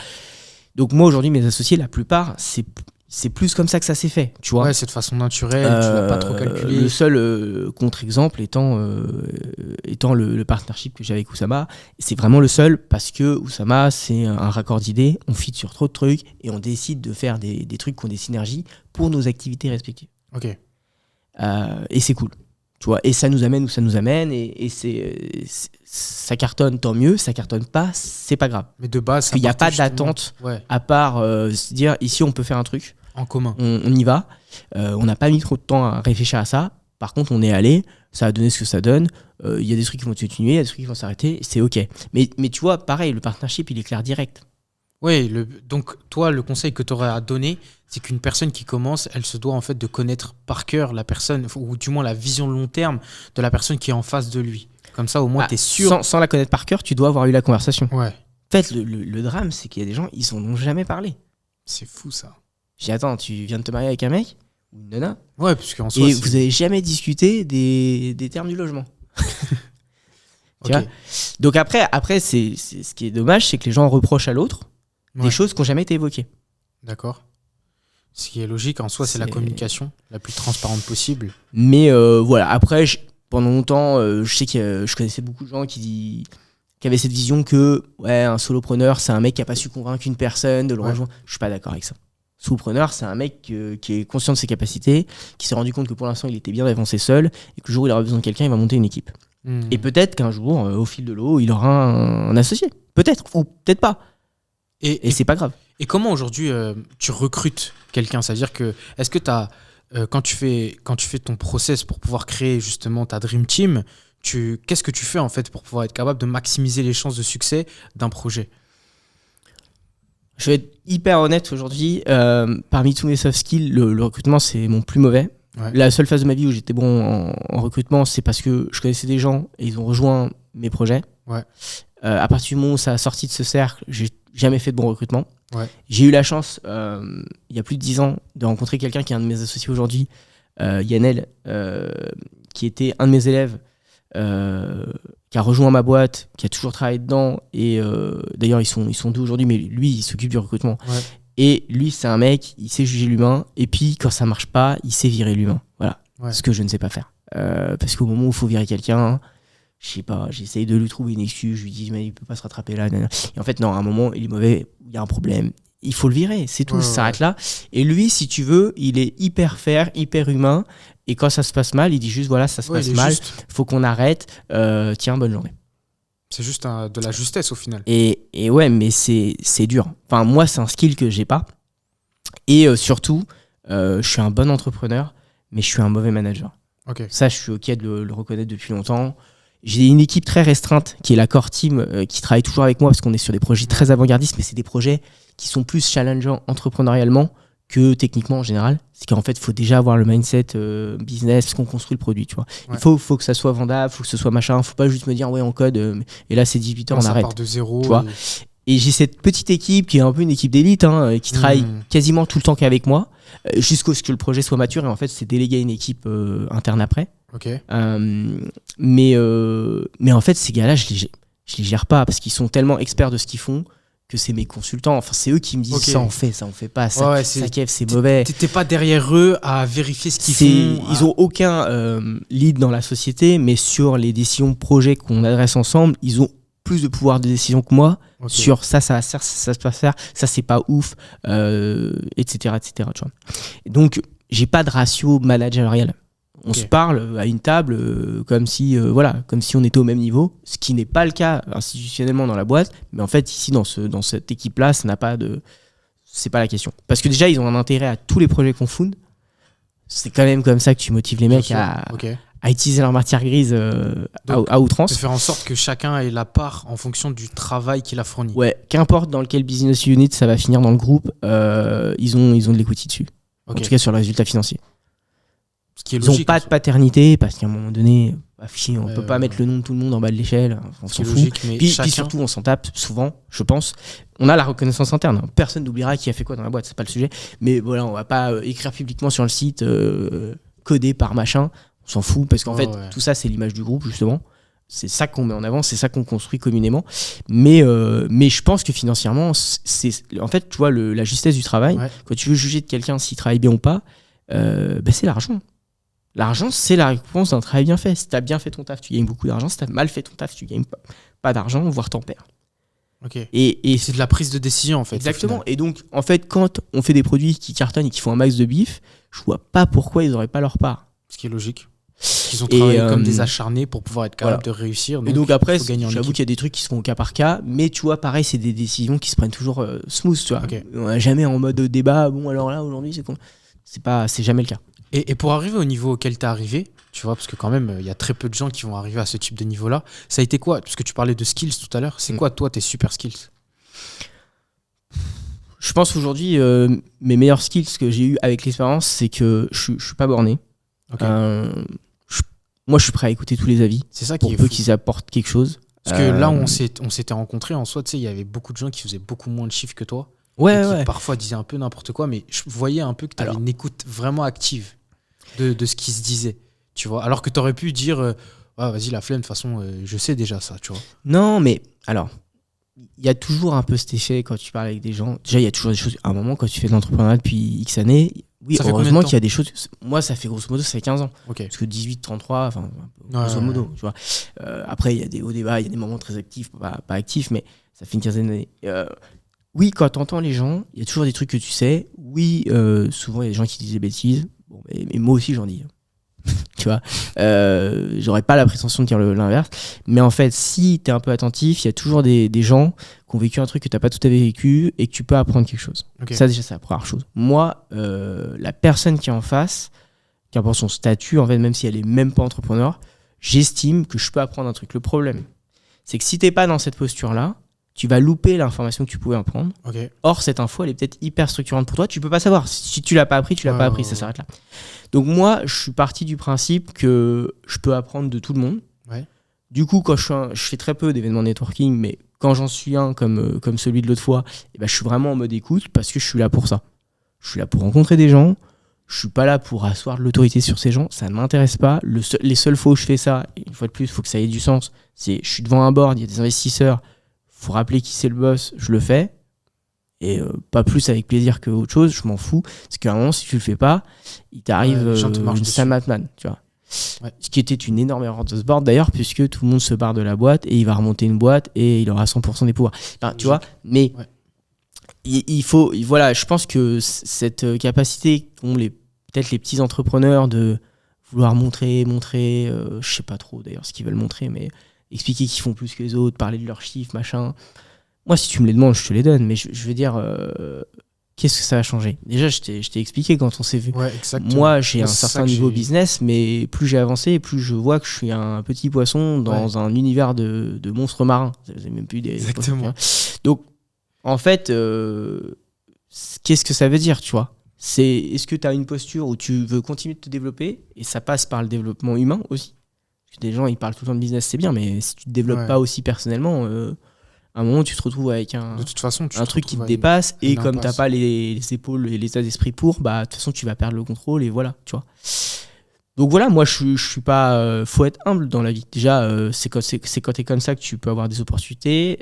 Speaker 1: Donc moi, aujourd'hui, mes associés, la plupart, c'est plus comme ça que ça s'est fait, tu vois.
Speaker 2: Ouais, c'est de façon naturelle, tu l'as pas trop calculé.
Speaker 1: Le seul contre-exemple étant le partnership que j'ai avec Oussama. C'est vraiment le seul parce que Oussama, c'est un raccord d'idées, on fit sur trop de trucs et on décide de faire des trucs qui ont des synergies pour nos activités respectives.
Speaker 2: Ok.
Speaker 1: Et c'est cool, tu vois. Et ça nous amène où ça nous amène et ça cartonne, tant mieux. Ça cartonne pas, c'est pas grave.
Speaker 2: Mais de base,
Speaker 1: il n'y a pas d'attente à part se dire ici on peut faire un truc.
Speaker 2: En commun.
Speaker 1: On y va. On n'a pas mis trop de temps à réfléchir à ça. Par contre, on est allé. Ça a donné ce que ça donne. Il y a des trucs qui vont continuer, il y a des trucs qui vont s'arrêter. C'est OK. Mais tu vois, pareil, le partnership, il est clair direct.
Speaker 2: Oui, donc toi, le conseil que tu aurais à donner, c'est qu'une personne qui commence, elle se doit en fait de connaître par cœur la personne, ou du moins la vision long terme de la personne qui est en face de lui. Comme ça, au moins, tu es sûr.
Speaker 1: Sans la connaître par cœur, tu dois avoir eu la conversation.
Speaker 2: Ouais.
Speaker 1: En fait, le drame, c'est qu'il y a des gens, ils n'en ont jamais parlé.
Speaker 2: C'est fou, ça.
Speaker 1: J'ai dit, attends, tu viens de te marier avec un mec ou une nana?
Speaker 2: Ouais, parce qu'en soi,
Speaker 1: vous avez jamais discuté des termes du logement. Tu vois. Donc après c'est ce qui est dommage, c'est que les gens reprochent à l'autre des choses qui n'ont jamais été évoquées.
Speaker 2: D'accord. Ce qui est logique, en soi, c'est la communication la plus transparente possible.
Speaker 1: Mais voilà, après, pendant longtemps, je sais que je connaissais beaucoup de gens qui avaient cette vision que un solopreneur, c'est un mec qui n'a pas su convaincre une personne de le rejoindre. Je suis pas d'accord avec ça. Solopreneur, c'est un mec qui est conscient de ses capacités, qui s'est rendu compte que pour l'instant, il était bien d'avancer seul et que le jour où il aura besoin de quelqu'un, il va monter une équipe. Et peut-être qu'un jour, au fil de l'eau, il aura un associé. Peut-être, ou peut-être pas. Et c'est pas grave.
Speaker 2: Et comment aujourd'hui tu recrutes quelqu'un? C'est-à-dire que, est-ce que quand tu fais ton process pour pouvoir créer justement ta Dream Team, qu'est-ce que tu fais en fait pour pouvoir être capable de maximiser les chances de succès d'un projet?
Speaker 1: Je vais être hyper honnête aujourd'hui. Parmi tous mes soft skills, le recrutement, c'est mon plus mauvais. Ouais. La seule phase de ma vie où j'étais bon en recrutement, c'est parce que je connaissais des gens et ils ont rejoint mes projets.
Speaker 2: Ouais.
Speaker 1: À partir du moment où ça a sorti de ce cercle, j'ai jamais fait de bon recrutement.
Speaker 2: Ouais.
Speaker 1: J'ai eu la chance, il y a plus de 10 ans, de rencontrer quelqu'un qui est un de mes associés aujourd'hui, Yannel, qui était un de mes élèves, qui a rejoint ma boîte, qui a toujours travaillé dedans. Et d'ailleurs, ils sont deux aujourd'hui, mais lui, il s'occupe du recrutement.
Speaker 2: Ouais.
Speaker 1: Et lui, c'est un mec, il sait juger l'humain. Et puis, quand ça marche pas, il sait virer l'humain. Voilà.
Speaker 2: Ouais.
Speaker 1: Ce que je ne sais pas faire. Parce qu'au moment où il faut virer quelqu'un, je sais pas, j'essaye de lui trouver une excuse, je lui dis mais il peut pas se rattraper là, nanana. Et en fait non, à un moment il est mauvais, il y a un problème, il faut le virer, c'est tout, ça s'arrête là. Et lui, si tu veux, il est hyper fair, hyper humain, et quand ça se passe mal, il dit juste voilà, ça se passe mal, faut qu'on arrête, tiens, bonne journée.
Speaker 2: C'est juste de la justesse au final.
Speaker 1: Et ouais, mais c'est dur. Enfin moi c'est un skill que j'ai pas, et surtout je suis un bon entrepreneur, mais je suis un mauvais manager.
Speaker 2: Okay.
Speaker 1: Ça je suis ok de le reconnaître depuis longtemps. J'ai une équipe très restreinte qui est la core team, qui travaille toujours avec moi parce qu'on est sur des projets très avant-gardistes, mais c'est des projets qui sont plus challengeants entrepreneurialement que techniquement en général. C'est qu'en fait, il faut déjà avoir le mindset business parce qu'on construit le produit, tu vois. Ouais. Il faut que ça soit vendable, il faut que ce soit machin. Il ne faut pas juste me dire ouais, on code et là c'est 18 heures, on arrête.
Speaker 2: Ça part de zéro.
Speaker 1: Tu vois. Et j'ai cette petite équipe qui est un peu une équipe d'élite, qui travaille quasiment tout le temps qu'avec moi, jusqu'à ce que le projet soit mature. Et en fait, c'est délégué à une équipe interne après.
Speaker 2: Okay.
Speaker 1: Mais en fait, ces gars-là, je les gère pas parce qu'ils sont tellement experts de ce qu'ils font que c'est mes consultants. Enfin, c'est eux qui me disent ça on fait pas, ça keffe, c'est mauvais.
Speaker 2: T'es pas derrière eux à vérifier ce qu'ils font.
Speaker 1: Ils ont aucun lead dans la société, mais sur les décisions projets qu'on adresse ensemble, ils ont plus de pouvoir de décision que moi. Sur ça va faire, ça se passe faire, ça c'est pas ouf, etc. Tu vois. Donc, j'ai pas de ratio managérial. On se parle à une table comme si on était au même niveau, ce qui n'est pas le cas institutionnellement dans la boîte, mais en fait ici dans cette équipe-là, c'est pas la question. Parce que déjà ils ont un intérêt à tous les projets qu'on fonde. C'est quand même comme ça que tu motives les mecs à utiliser leur matière grise à outrance.
Speaker 2: De faire en sorte que chacun ait la part en fonction du travail qu'il a fourni.
Speaker 1: Ouais, qu'importe dans lequel business unit ça va finir dans le groupe, ils ont de l'equity dessus. En tout cas sur le résultat financier. Ils n'ont pas de paternité parce qu'à un moment donné, on peut pas mettre le nom de tout le monde en bas de l'échelle, on s'en fout. Logique, puis surtout, on s'en tape souvent, je pense. On a la reconnaissance interne. Personne n'oubliera qui a fait quoi dans la boîte, c'est pas le sujet. Mais voilà, on va pas écrire publiquement sur le site, codé par machin. On s'en fout parce qu'en fait, tout ça, c'est l'image du groupe, justement. C'est ça qu'on met en avant, c'est ça qu'on construit communément. Mais je pense que financièrement, en fait, tu vois, la justesse du travail, quand tu veux juger de quelqu'un s'il travaille bien ou pas, c'est l'argent. L'argent, c'est la récompense d'un travail bien fait. Si tu as bien fait ton taf, tu gagnes beaucoup d'argent. Si tu as mal fait ton taf, tu gagnes pas d'argent, voire t'en perds.
Speaker 2: Et c'est de la prise de décision, en fait.
Speaker 1: Exactement. Et donc, en fait, quand on fait des produits qui cartonnent et qui font un max de bif, je vois pas pourquoi ils n'auraient pas leur part.
Speaker 2: Ce qui est logique. Ils ont travaillé comme des acharnés pour pouvoir être capables de réussir.
Speaker 1: Et donc après, j'avoue qu'il y a des trucs qui se font au cas par cas, mais tu vois, pareil, c'est des décisions qui se prennent toujours smooth, tu vois. On n'est jamais en mode débat. Bon, alors là, aujourd'hui, c'est jamais le cas.
Speaker 2: Et pour arriver au niveau auquel tu es arrivé, tu vois, parce que quand même, il y a très peu de gens qui vont arriver à ce type de niveau-là. Ça a été quoi? Parce que tu parlais de skills tout à l'heure. C'est quoi, toi, tes super skills?
Speaker 1: Je pense aujourd'hui, mes meilleurs skills que j'ai eu avec l'expérience, c'est que je suis pas borné. Moi, je suis prêt à écouter tous les avis.
Speaker 2: C'est ça qui est
Speaker 1: fou. Pour peu
Speaker 2: qu'ils
Speaker 1: qu'ils apportent quelque chose.
Speaker 2: Parce que là, on s'était rencontrés en soi, tu sais, il y avait beaucoup de gens qui faisaient beaucoup moins de chiffres que toi.
Speaker 1: Qui
Speaker 2: parfois disaient un peu n'importe quoi, mais je voyais un peu que tu avais une écoute vraiment active de ce qui se disait, tu vois. Alors que tu aurais pu dire vas-y, la flemme, de toute façon, je sais déjà ça, tu vois.
Speaker 1: Non, mais alors, il y a toujours un peu cet effet quand tu parles avec des gens. Déjà, il y a toujours des choses. À un moment, quand tu fais de l'entrepreneuriat depuis X années, oui, heureusement qu'il y a des choses. Moi, ça fait grosso modo, ça fait 15 ans. Parce que 18, 33, enfin, grosso modo, tu vois. Après, il y a des hauts débats, il y a des moments très actifs, pas actifs, mais ça fait une quinzaine d'années. Oui, quand t'entends les gens, il y a toujours des trucs que tu sais. Oui, souvent, il y a des gens qui disent des bêtises. Bon, mais moi aussi, j'en dis. Tu vois, j'aurais pas la prétention de dire l'inverse. Mais en fait, si t'es un peu attentif, il y a toujours des gens qui ont vécu un truc que t'as pas tout à fait vécu et que tu peux apprendre quelque chose. Ça, déjà, c'est la première chose. Moi, la personne qui est en face, qu'importe son statut, en fait, même si elle est même pas entrepreneur, j'estime que je peux apprendre un truc. Le problème, c'est que si t'es pas dans cette posture-là, tu vas louper l'information que tu pouvais apprendre. Or, cette info, elle est peut-être hyper structurante pour toi. Tu peux pas savoir. Si tu l'as pas appris, tu l'as pas appris. Ça s'arrête là. Donc moi, je suis parti du principe que je peux apprendre de tout le monde. Du coup, quand je fais très peu d'événements networking, mais quand j'en suis un comme celui de l'autre fois, je suis vraiment en mode écoute parce que je suis là pour ça. Je suis là pour rencontrer des gens. Je suis pas là pour asseoir de l'autorité sur ces gens. Ça ne m'intéresse pas. Les seules fois où je fais ça, et une fois de plus, il faut que ça ait du sens. Je suis devant un board, il y a des investisseurs. Faut rappeler qui c'est le boss. Je le fais. Et pas plus avec plaisir que autre chose. Je m'en fous. Parce qu'à un moment, si tu le fais pas, il t'arrive une Sam Altman, tu vois. Ouais. Ce qui était une énorme erreur de ce board d'ailleurs, puisque tout le monde se barre de la boîte et il va remonter une boîte et il aura 100% des pouvoirs. Enfin, tu vois, mais il faut, voilà, je pense que cette capacité qu'ont peut-être les petits entrepreneurs de vouloir montrer, je sais pas trop d'ailleurs ce qu'ils veulent montrer, mais expliquer qu'ils font plus que les autres, parler de leurs chiffres, machin. Moi, si tu me les demandes, je te les donne, mais je veux dire. Qu'est-ce que ça a changé ? Déjà, je t'ai expliqué quand on s'est vu.
Speaker 2: Ouais,
Speaker 1: moi, j'ai un certain niveau business, mais plus j'ai avancé, plus je vois que je suis un petit poisson dans un univers de monstres marins. C'est même plus des
Speaker 2: exactement.
Speaker 1: Poissons, donc, en fait, qu'est-ce que ça veut dire, tu vois ? Est-ce que tu as une posture où tu veux continuer de te développer ? Et ça passe par le développement humain aussi. Parce que des gens, ils parlent tout le temps de business, c'est bien, mais si tu te développes pas aussi personnellement... à un moment, tu te retrouves avec un truc qui te dépasse et comme t'as pas les épaules et l'état d'esprit pour, de toute façon, tu vas perdre le contrôle et voilà, tu vois. Donc voilà, moi, je suis pas... faut être humble dans la vie. Déjà, c'est quand t'es comme ça que tu peux avoir des opportunités.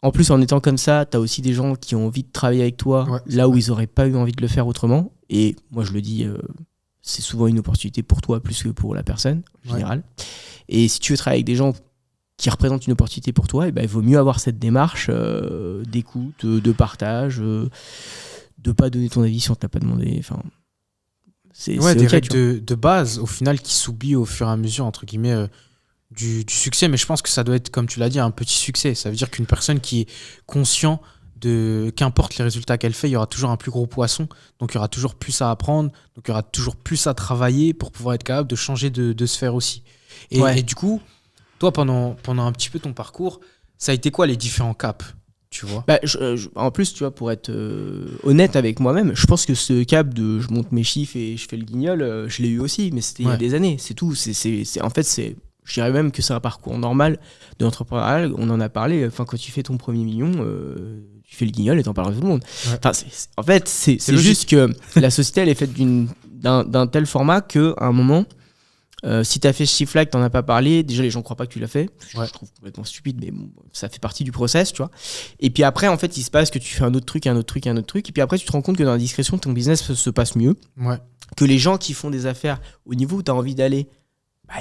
Speaker 1: En plus, en étant comme ça, t'as aussi des gens qui ont envie de travailler avec toi là où ils auraient pas eu envie de le faire autrement. Et moi, je le dis, c'est souvent une opportunité pour toi plus que pour la personne, en général. Et si tu veux travailler avec des gens qui représente une opportunité pour toi, il vaut mieux avoir cette démarche d'écoute, de partage, de pas donner ton avis si on t'a pas demandé. Enfin,
Speaker 2: c'est des règles de base au final qui s'oublient au fur et à mesure entre guillemets du succès. Mais je pense que ça doit être, comme tu l'as dit, un petit succès. Ça veut dire qu'une personne qui est conscient de qu'importe les résultats qu'elle fait, il y aura toujours un plus gros poisson. Donc il y aura toujours plus à apprendre. Donc il y aura toujours plus à travailler pour pouvoir être capable de changer de sphère aussi. Et du coup. Toi, pendant un petit peu ton parcours, ça a été quoi les différents caps, tu vois ?
Speaker 1: En plus, tu vois, pour être honnête avec moi-même, je pense que ce cap de je monte mes chiffres et je fais le guignol, je l'ai eu aussi, mais c'était il y a des années, c'est tout. En fait, je dirais même que c'est un parcours normal de l'entrepreneuriat. On en a parlé. Enfin, quand tu fais ton premier million, tu fais le guignol et t'en parles à tout le monde. Ouais. Enfin, en fait, c'est juste que la société, elle est faite d'un tel format qu'à un moment... si t'as fait ce chiffre-là, que t'en as pas parlé, déjà les gens croient pas que tu l'as fait. Je trouve complètement stupide, mais bon, ça fait partie du process, tu vois. Et puis après, en fait, il se passe que tu fais un autre truc, et puis après, tu te rends compte que dans la discrétion, ton business se passe mieux. Que les gens qui font des affaires au niveau où t'as envie d'aller,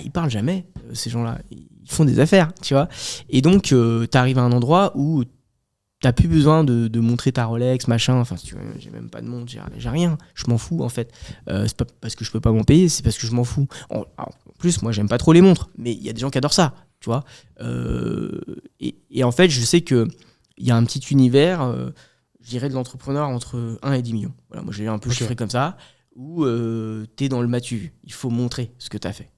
Speaker 1: ils parlent jamais, ces gens-là. Ils font des affaires, tu vois. Et donc, t'arrives à un endroit où t'as plus besoin de montrer ta Rolex, machin. Enfin, si tu veux, j'ai même pas de montre, j'ai rien. Je m'en fous, en fait. C'est pas parce que je peux pas m'en payer, c'est parce que je m'en fous. En plus, moi, j'aime pas trop les montres, mais il y a des gens qui adorent ça, tu vois. Et en fait, je sais qu'il y a un petit univers, je dirais, de l'entrepreneur entre 1 et 10 millions. Voilà, moi, j'ai un peu chiffré comme ça, où t'es dans le matu. Il faut montrer ce que t'as fait.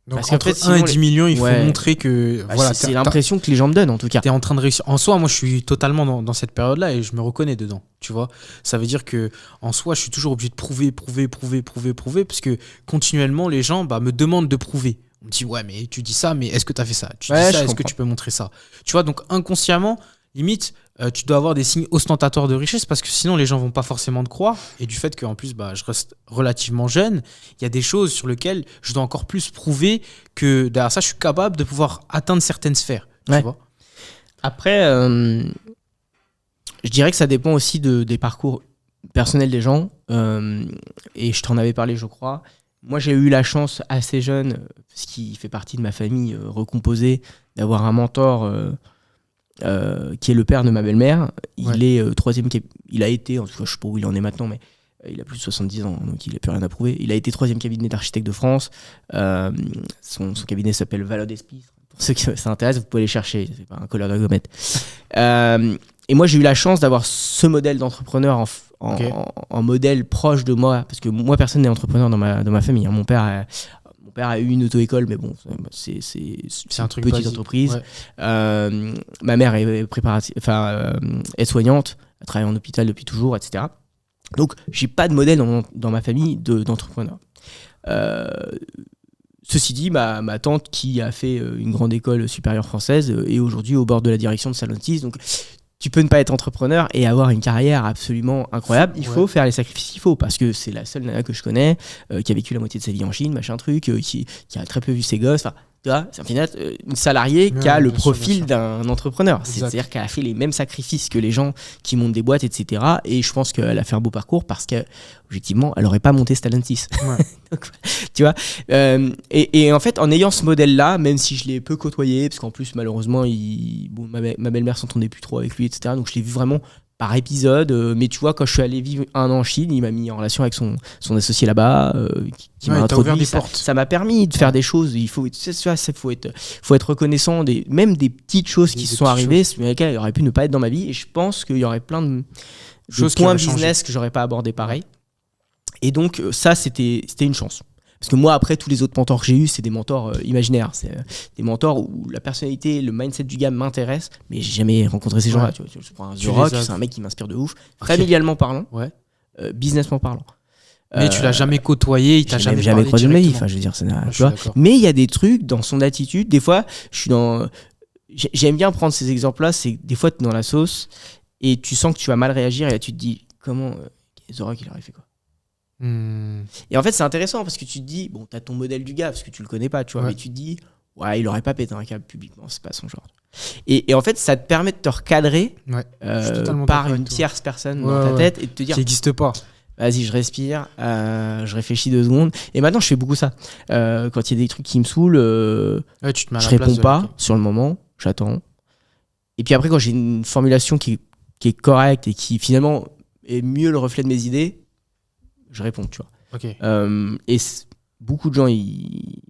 Speaker 2: Donc parce entre 1 et 10 millions, il faut montrer que...
Speaker 1: voilà, c'est l'impression que les gens me donnent, en tout cas.
Speaker 2: Tu es en train de réussir. En soi, moi, je suis totalement dans cette période-là et je me reconnais dedans, tu vois. Ça veut dire que en soi, je suis toujours obligé de prouver, parce que continuellement, les gens me demandent de prouver. On me dit, ouais, mais tu dis ça, mais est-ce que tu as fait ça ? Tu dis ça, est-ce que tu peux montrer ça ? Tu vois, donc inconsciemment, limite... tu dois avoir des signes ostentatoires de richesse parce que sinon les gens vont pas forcément te croire, et du fait qu'en plus je reste relativement jeune, il y a des choses sur lesquelles je dois encore plus prouver que derrière ça je suis capable de pouvoir atteindre certaines sphères, tu vois.
Speaker 1: Après je dirais que ça dépend aussi des parcours personnels des gens, et je t'en avais parlé, je crois. Moi, j'ai eu la chance assez jeune, parce qu'il fait partie de ma famille recomposée, d'avoir un mentor qui est le père de ma belle-mère. Il est troisième, il a été, en tout cas je sais pas où il en est maintenant, mais il a plus de 70 ans, donc il n'a plus rien à prouver. Il a été 3e cabinet d'architecte de France. Son cabinet s'appelle Valode Espis. Pour ceux qui s'intéressent, vous pouvez aller chercher, c'est pas un colleur de gommette. Et moi j'ai eu la chance d'avoir ce modèle d'entrepreneur en modèle proche de moi, parce que moi personne n'est entrepreneur dans ma famille, hein. Mon père a eu une auto-école, mais bon, c'est
Speaker 2: un truc
Speaker 1: petite entreprise. Ma mère est aide-soignante, elle travaille en hôpital depuis toujours, etc. Donc, j'ai pas de modèle dans ma famille d'entrepreneur. Ceci dit, ma tante qui a fait une grande école supérieure française est aujourd'hui au bord de la direction de Stellantis. Donc, tu peux ne pas être entrepreneur et avoir une carrière absolument incroyable. Il faut faire les sacrifices qu'il faut parce que c'est la seule nana que je connais qui a vécu la moitié de sa vie en Chine, machin truc, qui a très peu vu ses gosses. Enfin, tu vois, c'est en final une salariée qui a le profil d'un entrepreneur. C'est-à-dire qu'elle a fait les mêmes sacrifices que les gens qui montent des boîtes, etc. Et je pense qu'elle a fait un beau parcours parce qu'objectivement, elle n'aurait pas monté Stellantis. Ouais. Donc, tu vois, et en fait, en ayant ce modèle-là, même si je l'ai peu côtoyé, parce qu'en plus, malheureusement, ma belle-mère s'entendait plus trop avec lui, etc. Donc, je l'ai vu vraiment par épisode. Mais tu vois, quand je suis allé vivre 1 an en Chine, il m'a mis en relation avec son associé là-bas, qui m'a introduit. Ça m'a permis de faire des choses. Il faut, faut être reconnaissant même des petites choses qui se sont arrivées, sur lesquelles il aurait pu ne pas être dans ma vie. Et je pense qu'il y aurait plein de points business que j'aurais pas abordé pareil. Et donc, ça, c'était une chance. Parce que moi, après, tous les autres mentors que j'ai eus, c'est des mentors imaginaires. C'est des mentors où la personnalité, le mindset du gars m'intéresse, mais j'ai jamais rencontré ces gens-là. Tu vois, je prends un The Rock, c'est un mec qui m'inspire de ouf. Familialement parlant, businessment parlant.
Speaker 2: Mais tu l'as jamais côtoyé, il t'a
Speaker 1: jamais croisé de ma vie. Enfin, je veux dire, tu vois. Mais il y a des trucs dans son attitude. Des fois, j'aime bien prendre ces exemples-là. C'est des fois, tu es dans la sauce et tu sens que tu vas mal réagir et là, tu te dis, comment The Rock, il aurait fait quoi? Et en fait, c'est intéressant parce que tu te dis, bon, t'as ton modèle du gars parce que tu le connais pas, tu vois, mais tu te dis, ouais, il aurait pas pété un câble publiquement, c'est pas son genre. Et en fait, ça te permet de te recadrer par une tierce personne dans ta tête et de te dire,
Speaker 2: qui n'existe pas.
Speaker 1: Vas-y, je respire, je réfléchis 2 secondes. Et maintenant, je fais beaucoup ça. Quand il y a des trucs qui me saoulent, je réponds pas sur le moment, j'attends. Et puis après, quand j'ai une formulation qui est correcte et qui finalement est mieux le reflet de mes idées, je réponds, tu vois.
Speaker 2: Okay.
Speaker 1: Et beaucoup de gens, ils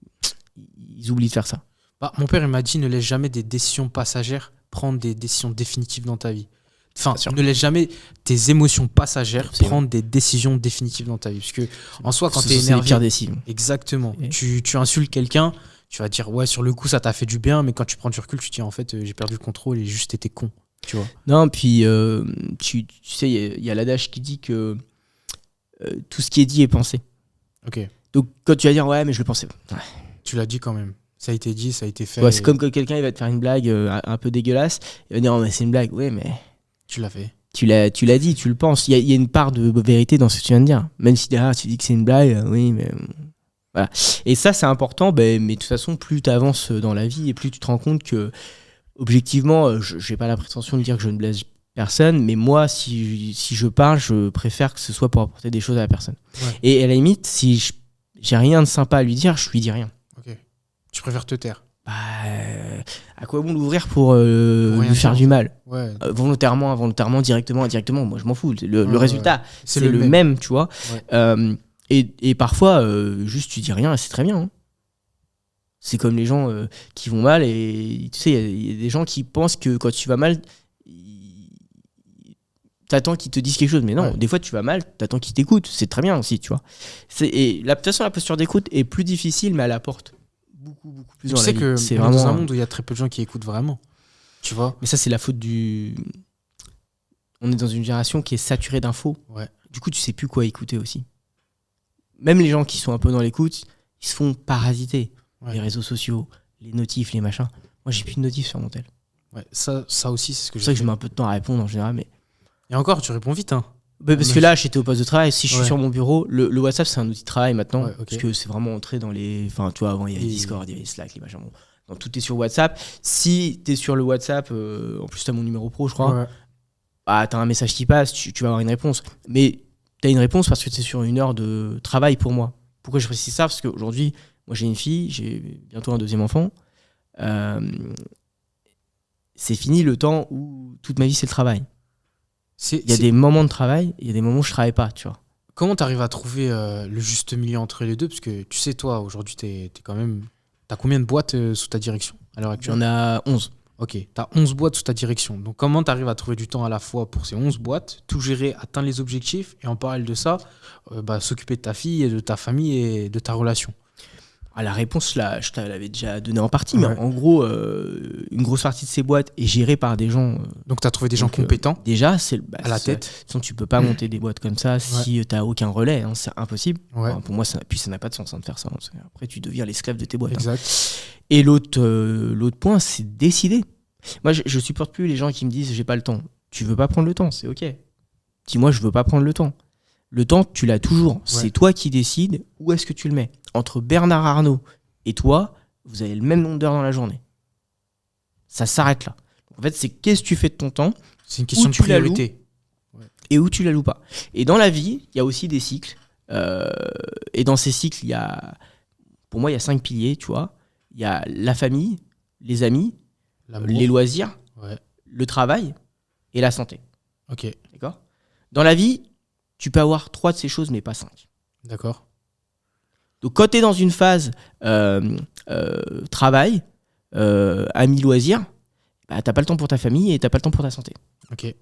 Speaker 1: oublient de faire ça.
Speaker 2: Mon père, il m'a dit, ne laisse jamais des décisions passagères prendre des décisions définitives dans ta vie. Enfin, ne laisse jamais tes émotions passagères prendre des décisions définitives dans ta vie. Parce que, en soi, quand tu es énervé...
Speaker 1: C'est les pires décisions.
Speaker 2: Exactement. Tu insultes quelqu'un, tu vas dire, ouais, sur le coup, ça t'a fait du bien, mais quand tu prends du recul, tu te dis, en fait, j'ai perdu le contrôle et juste été con. Tu vois.
Speaker 1: Non, puis, tu sais, il y a l'adage qui dit que tout ce qui est dit est pensé.
Speaker 2: Ok.
Speaker 1: Donc quand tu vas dire ouais mais je le pensais. Ouais.
Speaker 2: Tu l'as dit quand même. Ça a été dit, ça a été fait.
Speaker 1: Ouais, c'est comme quand quelqu'un il va te faire une blague un peu dégueulasse. Il va dire oh, mais c'est une blague. Ouais mais.
Speaker 2: Tu l'as fait.
Speaker 1: Tu l'as dit, tu le penses. Il y a une part de vérité dans ce que tu viens de dire. Même si derrière tu dis que c'est une blague, oui mais. Voilà. Et ça c'est important, mais de toute façon plus tu avances dans la vie et plus tu te rends compte que objectivement, j'ai pas la prétention de dire que je ne blesse personne, mais moi, si je parle, je préfère que ce soit pour apporter des choses à la personne. Ouais. Et à la limite, si j'ai rien de sympa à lui dire, je lui dis rien.
Speaker 2: Ok. Tu préfères te taire?
Speaker 1: À quoi bon l'ouvrir pour lui faire du mal? Volontairement, involontairement, directement, indirectement, moi je m'en fous. Le résultat, c'est le même, tu vois. Ouais. Et parfois, juste tu dis rien et c'est très bien. Hein. C'est comme les gens qui vont mal et tu sais, il y a des gens qui pensent que quand tu vas mal, t'attends qu'ils te disent quelque chose, mais non, des fois tu vas mal, t'attends qu'ils t'écoutent, c'est très bien aussi, tu vois. Et de toute façon, la posture d'écoute est plus difficile, mais elle apporte beaucoup plus dans la vie. Tu sais que
Speaker 2: c'est vraiment dans un monde où il y a très peu de gens qui écoutent vraiment, tu vois.
Speaker 1: Mais ça, c'est la faute du... On est dans une génération qui est saturée d'infos.
Speaker 2: Ouais.
Speaker 1: Du coup, tu sais plus quoi écouter aussi. Même les gens qui sont un peu dans l'écoute, ils se font parasiter. Ouais. Les réseaux sociaux, les notifs, les machins. Moi, j'ai plus de notifs sur mon tel.
Speaker 2: Ouais, ça aussi, c'est ce que
Speaker 1: c'est pour ça que je mets un peu de temps à répondre en général, mais...
Speaker 2: Et encore, tu réponds vite, hein.
Speaker 1: Parce que là, j'étais au poste de travail. Si je suis sur mon bureau, le WhatsApp, c'est un outil de travail maintenant. Parce que c'est vraiment entré dans les... Enfin, tu vois, avant, il y avait Discord, il y avait Slack, les machins. Bon. Donc, tout est sur WhatsApp. Si t'es sur le WhatsApp, en plus, t'as mon numéro pro, je crois. Ouais. Bah, t'as un message qui passe, tu vas avoir une réponse. Mais t'as une réponse parce que t'es sur une heure de travail pour moi. Pourquoi je précise ça? Parce qu'aujourd'hui, moi, j'ai une fille, j'ai bientôt un 2e enfant. C'est fini le temps où toute ma vie, c'est le travail. Il y a des moments de travail, il y a des moments où je travaille pas, tu vois.
Speaker 2: Comment tu arrives à trouver le juste milieu entre les deux? Parce que tu sais, toi, aujourd'hui, t'es quand même... T'as combien de boîtes sous ta direction à l'heure actuelle?
Speaker 1: J'en ai 11.
Speaker 2: Ok, t'as 11 boîtes sous ta direction. Donc, comment tu arrives à trouver du temps à la fois pour ces 11 boîtes, tout gérer, atteindre les objectifs et en parallèle de ça, s'occuper de ta fille et de ta famille et de ta relation?
Speaker 1: La réponse, là, je te l'avais déjà donnée en partie,
Speaker 2: Ouais.
Speaker 1: mais en gros, une grosse partie de ces boîtes est gérée par des gens.
Speaker 2: Donc, tu as trouvé des gens
Speaker 1: Donc,
Speaker 2: compétents
Speaker 1: Déjà,
Speaker 2: à la tête.
Speaker 1: De toute façon, tu peux pas monter des boîtes comme ça si tu n'as aucun relais. Hein, c'est impossible.
Speaker 2: Ouais.
Speaker 1: Enfin, pour moi, ça n'a pas de sens de faire ça. Hein. Après, tu deviens l'esclave de tes boîtes. Hein.
Speaker 2: Exact.
Speaker 1: Et l'autre point, c'est décider. Moi, je supporte plus les gens qui me disent j'ai pas le temps. Tu veux pas prendre le temps, c'est ok. Dis-moi, je veux pas prendre le temps. Le temps, tu l'as toujours. C'est toi qui décides où est-ce que tu le mets. Entre Bernard Arnault et toi, vous avez le même nombre d'heures dans la journée. Ça s'arrête là. En fait, c'est qu'est-ce que tu fais de ton temps,
Speaker 2: C'est une question de priorité.
Speaker 1: et où tu la loues pas. Et dans la vie, il y a aussi des cycles. Et dans ces cycles, pour moi, il y a 5 piliers, tu vois. Il y a la famille, les amis,
Speaker 2: L'amour.
Speaker 1: les loisirs,
Speaker 2: Ouais.
Speaker 1: le travail et la santé.
Speaker 2: Ok.
Speaker 1: D'accord ? Dans la vie, tu peux avoir 3 de ces choses, mais pas 5.
Speaker 2: D'accord.
Speaker 1: Donc, quand tu es dans une phase travail, amis, loisirs, bah, tu n'as pas le temps pour ta famille et tu n'as pas le temps pour ta santé.
Speaker 2: Ok.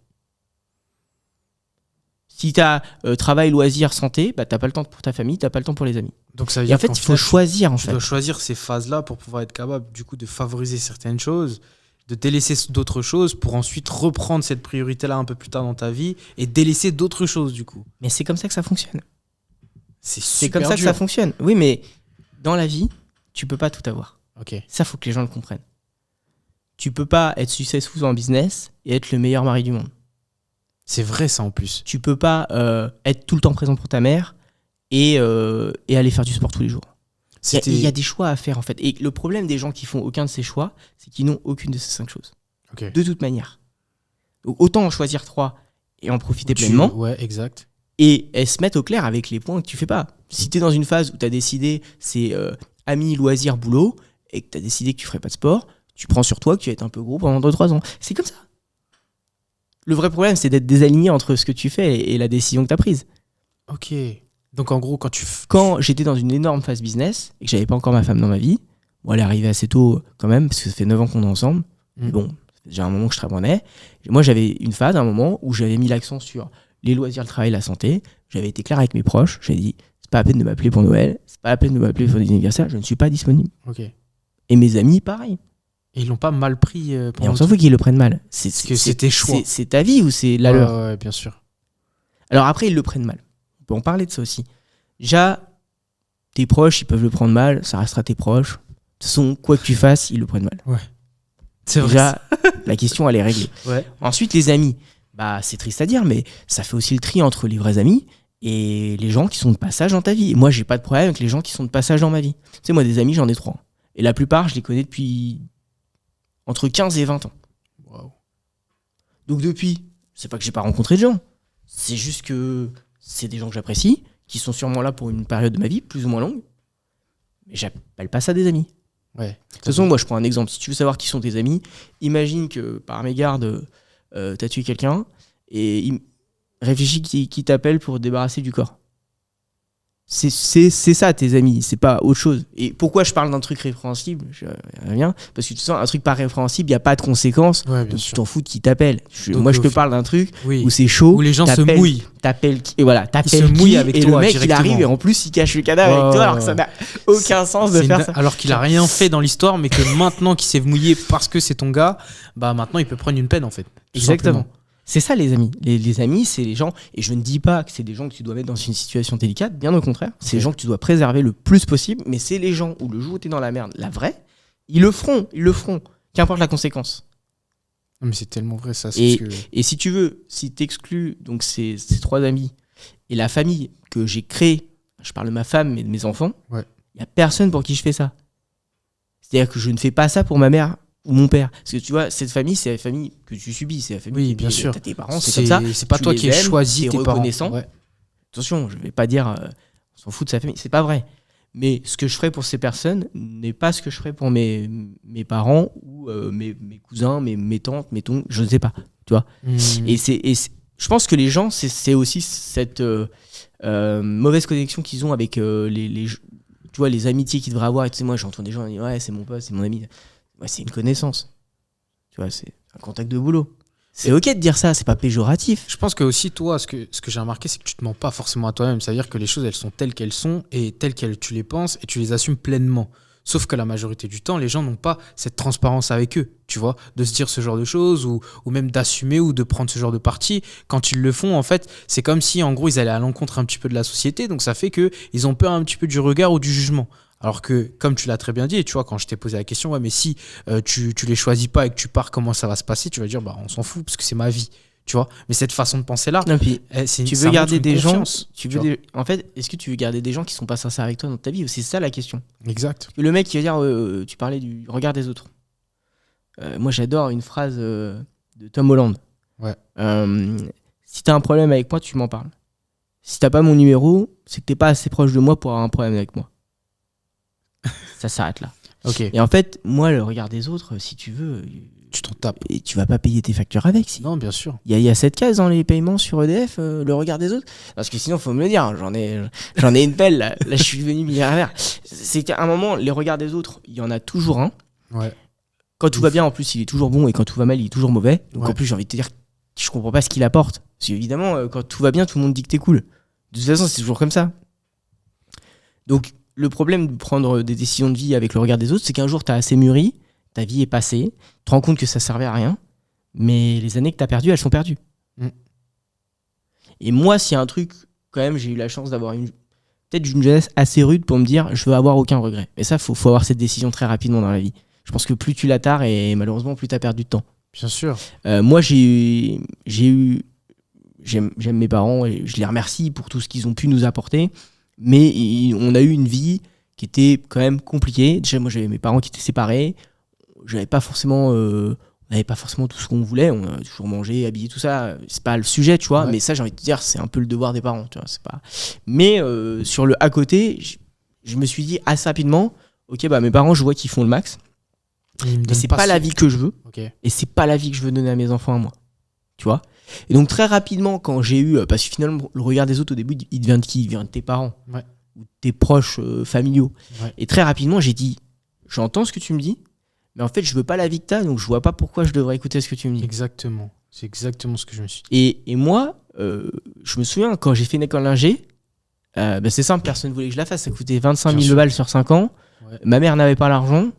Speaker 1: Si tu as travail, loisirs, santé, bah, tu n'as pas le temps pour ta famille, tu n'as pas le temps pour les amis.
Speaker 2: Donc, ça veut
Speaker 1: Et
Speaker 2: dire
Speaker 1: en fait,
Speaker 2: qu'en
Speaker 1: il faut choisir.
Speaker 2: tu dois choisir ces phases-là pour pouvoir être capable, du coup, de favoriser certaines choses, de délaisser d'autres choses pour ensuite reprendre cette priorité-là un peu plus tard dans ta vie et délaisser d'autres choses, du coup.
Speaker 1: Mais c'est comme ça que ça fonctionne.
Speaker 2: C'est
Speaker 1: C'est
Speaker 2: super
Speaker 1: comme ça
Speaker 2: dur.
Speaker 1: que ça fonctionne. Oui, mais dans la vie, tu peux pas tout avoir.
Speaker 2: Ok.
Speaker 1: Ça, faut que les gens le comprennent. Tu peux pas être successful en business et être le meilleur mari du monde.
Speaker 2: C'est vrai, ça, en plus.
Speaker 1: Tu peux pas être tout le temps présent pour ta mère et aller faire du sport tous les jours. Il y a des choix à faire, en fait. Et le problème des gens qui font aucun de ces choix, c'est qu'ils n'ont aucune de ces 5 choses.
Speaker 2: Ok.
Speaker 1: De toute manière. Donc, autant en choisir 3 et en profiter pleinement.
Speaker 2: Ouais, exact.
Speaker 1: Et se mettre au clair avec les points que tu fais pas. Si tu es dans une phase où tu as décidé c'est amis, loisirs, boulot, et que tu as décidé que tu ferais pas de sport, tu prends sur toi que tu vas être un peu gros pendant 2-3 ans. C'est comme ça. Le vrai problème, c'est d'être désaligné entre ce que tu fais et la décision que tu as prise.
Speaker 2: Ok. Donc, en gros,
Speaker 1: Quand j'étais dans une énorme phase business et que j'avais pas encore ma femme dans ma vie, bon, elle est arrivée assez tôt quand même, parce que ça fait 9 ans qu'on est ensemble, mais bon, ça fait déjà un moment que je travaillais. Moi, j'avais une phase, un moment, où j'avais mis l'accent sur les loisirs, le travail, la santé. J'avais été clair avec mes proches. J'avais dit, c'est pas la peine de m'appeler pour Noël, c'est pas la peine de m'appeler pour des anniversaires, je ne suis pas disponible.
Speaker 2: Ok.
Speaker 1: Et mes amis, pareil.
Speaker 2: Et ils l'ont pas mal pris
Speaker 1: Et
Speaker 2: pendant
Speaker 1: on s'en fout qu'ils le prennent mal.
Speaker 2: c'est tes choix.
Speaker 1: C'est ta vie ou c'est la leur.
Speaker 2: Ouais, bien sûr.
Speaker 1: Alors après, ils le prennent mal. On peut en parler de ça aussi. Déjà, tes proches, ils peuvent le prendre mal, ça restera tes proches. De toute façon, quoi que tu fasses, ils le prennent mal.
Speaker 2: C'est vrai.
Speaker 1: Déjà, la question, elle est réglée.
Speaker 2: Ouais.
Speaker 1: Ensuite, les amis. Bah, c'est triste à dire, mais ça fait aussi le tri entre les vrais amis et les gens qui sont de passage dans ta vie. Et moi, j'ai pas de problème avec les gens qui sont de passage dans ma vie. Tu sais, moi, des amis, j'en ai 3. Et la plupart, je les connais depuis entre 15 et 20 ans.
Speaker 2: Wow.
Speaker 1: Donc depuis, c'est pas que j'ai pas rencontré de gens. C'est juste que c'est des gens que j'apprécie, qui sont sûrement là pour une période de ma vie, plus ou moins longue. Mais j'appelle pas ça des amis.
Speaker 2: Ouais.
Speaker 1: De toute façon, moi, je prends un exemple. Si tu veux savoir qui sont tes amis, imagine que par mégarde, t'as tué quelqu'un et réfléchis qui t'appelle pour te débarrasser du corps. C'est ça, tes amis, c'est pas autre chose. Et pourquoi je parle d'un truc répréhensible ? Je reviens. Parce que tu sens, un truc pas répréhensible, il n'y a pas de conséquences.
Speaker 2: Ouais, bien
Speaker 1: Donc
Speaker 2: sûr.
Speaker 1: tu t'en fous de qui t'appelle.
Speaker 2: Donc,
Speaker 1: Moi, je te
Speaker 2: au
Speaker 1: parle d'un truc
Speaker 2: Oui.
Speaker 1: où c'est chaud.
Speaker 2: Où les gens se
Speaker 1: t'appelles-
Speaker 2: mouillent.
Speaker 1: T'appelles qui, et voilà,
Speaker 2: Ils se
Speaker 1: t'appelles
Speaker 2: mouillent
Speaker 1: qui,
Speaker 2: avec
Speaker 1: et
Speaker 2: toi
Speaker 1: le mec, il
Speaker 2: directement.
Speaker 1: arrive et en plus, il cache le cadavre avec toi alors que ça n'a aucun sens de
Speaker 2: C'est
Speaker 1: faire ça.
Speaker 2: Alors qu'il a rien fait dans l'histoire, mais que maintenant qu'il s'est mouillé parce que c'est ton gars, bah maintenant il peut prendre une peine en fait. Tout
Speaker 1: Exactement.
Speaker 2: simplement.
Speaker 1: C'est ça les amis. Les amis, c'est les gens, et je ne dis pas que c'est des gens que tu dois mettre dans une situation délicate, bien au contraire. C'est les gens que tu dois préserver le plus possible, mais c'est les gens où le jour où t'es dans la merde, la vraie, ils le feront, qu'importe la conséquence.
Speaker 2: Non, mais c'est tellement vrai ça.
Speaker 1: Et si tu veux, si t'exclus donc ces 3 amis et la famille que j'ai créée, je parle de ma femme et de mes enfants,
Speaker 2: Ouais.
Speaker 1: il n'y a personne pour qui je fais ça. C'est-à-dire que je ne fais pas ça pour ma mère ou mon père. Parce que tu vois, cette famille, c'est la famille que tu subis. C'est la famille
Speaker 2: Oui, bien sûr.
Speaker 1: T'as tes parents, c'est comme ça.
Speaker 2: C'est pas
Speaker 1: Tu
Speaker 2: toi
Speaker 1: les
Speaker 2: qui ai
Speaker 1: aimes,
Speaker 2: choisi
Speaker 1: t'es
Speaker 2: tes parents.
Speaker 1: reconnaissant.
Speaker 2: Ouais.
Speaker 1: Attention, je vais pas dire on s'en fout de sa famille. C'est pas vrai. Mais ce que je ferais pour ces personnes n'est pas ce que je ferais pour mes parents ou mes cousins, mes tantes, mes toncles, je ne sais pas. Tu vois. Et je pense que les gens, c'est aussi cette mauvaise connexion qu'ils ont avec tu vois, les amitiés qu'ils devraient avoir. Et tu sais, moi, j'entends des gens dire ouais, c'est mon pote, c'est mon ami. Ouais, c'est une connaissance. Tu vois, c'est un contact de boulot. C'est ok de dire ça, c'est pas péjoratif.
Speaker 2: Je pense que aussi, toi, ce que j'ai remarqué, c'est que tu te mens pas forcément à toi-même. C'est-à-dire que les choses, elles sont telles qu'elles sont et telles qu'elles tu les penses et tu les assumes pleinement. Sauf que la majorité du temps, les gens n'ont pas cette transparence avec eux, tu vois, de se dire ce genre de choses ou même d'assumer ou de prendre ce genre de parti. Quand ils le font, en fait, c'est comme si, en gros, ils allaient à l'encontre un petit peu de la société. Donc, ça fait qu'ils ont peur un petit peu du regard ou du jugement. Alors que, comme tu l'as très bien dit, et tu vois, quand je t'ai posé la question, ouais, mais si tu les choisis pas et que tu pars, comment ça va se passer? Tu vas dire, bah, on s'en fout parce que c'est ma vie, tu vois. Mais cette façon de penser-là,
Speaker 1: Non, puis, tu veux garder des gens. En fait, est-ce que tu veux garder des gens qui sont pas sincères avec toi dans ta vie? C'est ça la question.
Speaker 2: Exact.
Speaker 1: Le mec qui va dire, tu parlais du regard des autres. Moi, j'adore une phrase de Tom Holland.
Speaker 2: Ouais.
Speaker 1: Si t'as un problème avec moi, tu m'en parles. Si t'as pas mon numéro, c'est que t'es pas assez proche de moi pour avoir un problème avec moi. Ça s'arrête là.
Speaker 2: Ok.
Speaker 1: Et en fait, moi, le regard des autres, si tu veux,
Speaker 2: Tu t'en tapes.
Speaker 1: et tu vas pas payer tes factures avec. Si.
Speaker 2: Non, bien sûr.
Speaker 1: Il y a cette case dans les paiements sur EDF, le regard des autres. Parce que sinon, faut me le dire, j'en ai une pelle. Là, je suis devenu milliardaire. C'est qu'à un moment, les regards des autres, il y en a toujours un.
Speaker 2: Ouais.
Speaker 1: Quand tout va bien, en plus, il est toujours bon, et quand tout va mal, il est toujours mauvais. Donc
Speaker 2: Ouais.
Speaker 1: en plus, j'ai envie de te dire, je comprends pas ce qu'il apporte. Parce qu'évidemment, quand tout va bien, tout le monde dit que t'es cool. De toute façon, c'est toujours comme ça. Donc, le problème de prendre des décisions de vie avec le regard des autres, c'est qu'un jour, t'as assez mûri, ta vie est passée, tu te rends compte que ça servait à rien, mais les années que t'as perdues, elles sont perdues.
Speaker 2: Mm.
Speaker 1: Et moi, s'il y a un truc, quand même, j'ai eu la chance d'avoir peut-être une jeunesse assez rude pour me dire, je veux avoir aucun regret. Et ça, faut avoir cette décision très rapidement dans la vie. Je pense que plus tu l'attardes, et malheureusement, plus t'as perdu de temps.
Speaker 2: Bien sûr.
Speaker 1: Moi, j'aime mes parents et je les remercie pour tout ce qu'ils ont pu nous apporter. Mais on a eu une vie qui était quand même compliquée. Déjà, moi, j'avais mes parents qui étaient séparés. On n'avait pas forcément tout ce qu'on voulait. On a toujours mangé, habillé, tout ça. C'est pas le sujet, tu vois.
Speaker 2: Ouais.
Speaker 1: Mais ça, j'ai envie de te dire, c'est un peu le devoir des parents, tu vois. C'est pas. Mais sur le à côté, je me suis dit assez rapidement, ok, bah mes parents, je vois qu'ils font le max. Mais c'est pas la vie que je veux.
Speaker 2: Okay.
Speaker 1: Et c'est pas la vie que je veux donner à mes enfants à moi. Tu vois. Et donc très rapidement, quand j'ai eu... Parce que finalement, le regard des autres, au début, il vient de qui? Il vient de tes parents.
Speaker 2: Ouais.
Speaker 1: Ou de tes proches familiaux.
Speaker 2: Ouais.
Speaker 1: Et très rapidement, j'ai dit, j'entends ce que tu me dis, mais en fait, je veux pas la vie que t'as, donc je vois pas pourquoi je devrais écouter ce que tu me dis.
Speaker 2: Exactement. C'est exactement ce que je me suis dit.
Speaker 1: Et moi, je me souviens, quand j'ai fait une école d'ingé, c'est simple, personne ne voulait que je la fasse. Ça coûtait 25 000 balles sur 5 ans. Ouais. Ma mère n'avait pas l'argent.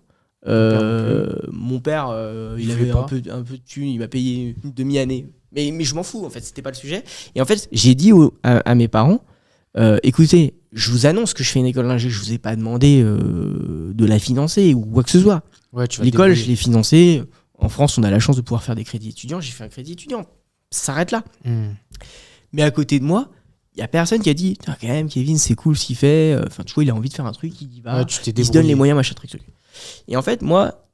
Speaker 1: Mon père, il avait un peu de thune, il m'a payé une demi-année. Mais je m'en fous, en fait, c'était pas le sujet. Et en fait, j'ai dit à mes parents, écoutez, je vous annonce que je fais une école d'ingé, je vous ai pas demandé de la financer ou quoi que ce soit.
Speaker 2: Ouais,
Speaker 1: l'école, je l'ai financée. En France, on a la chance de pouvoir faire des crédits étudiants. J'ai fait un crédit étudiant. Ça s'arrête là. Mais à côté de moi, il y a personne qui a dit, quand même, Kevin, c'est cool ce qu'il fait. Enfin, tu vois, il a envie de faire un truc, il y va.
Speaker 2: Ouais,
Speaker 1: il se donne les moyens, machin, truc. Et en fait, moi,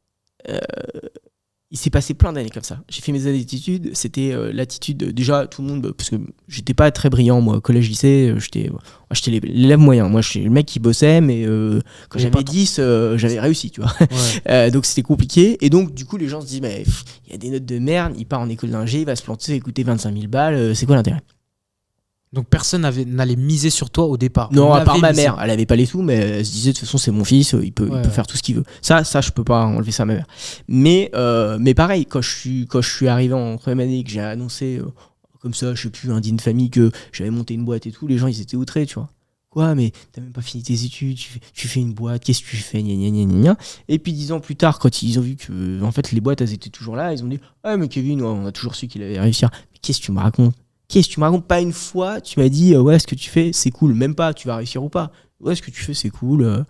Speaker 1: il s'est passé plein d'années comme ça. J'ai fait mes années d'études, c'était l'attitude, déjà tout le monde, parce que j'étais pas très brillant, moi, collège, lycée, j'étais l'élève moyen. Moi, je suis le mec qui bossait, mais quand j'avais 10, j'avais réussi, tu vois. Ouais. Donc c'était compliqué. Et donc, du coup, les gens se disent, mais il y a des notes de merde, il part en école d'ingé, il va se planter, écouter 25 000 balles, c'est quoi l'intérêt?
Speaker 2: Donc personne n'allait miser sur toi au départ.
Speaker 1: Non, à part ma mère, elle avait pas les sous, mais elle se disait de toute façon c'est mon fils, il peut faire tout ce qu'il veut. Ça je peux pas enlever ça à ma mère. Mais pareil, quand je suis arrivé en troisième année, que j'ai annoncé comme ça, je sais plus, un dîner de famille, que j'avais monté une boîte et tout, les gens ils étaient outrés, tu vois. Quoi, mais t'as même pas fini tes études, tu fais une boîte, qu'est-ce que tu fais, gna gna gna gna. Et puis 10 ans plus tard, quand ils ont vu que en fait les boîtes elles étaient toujours là, ils ont dit ah mais Kevin, on a toujours su qu'il allait réussir. Mais qu'est-ce que tu me racontes? Qu'est-ce que tu me racontes? Pas une fois, tu m'as dit ouais, ce que tu fais, c'est cool. Même pas, tu vas réussir ou pas. Ouais, ce que tu fais, c'est cool.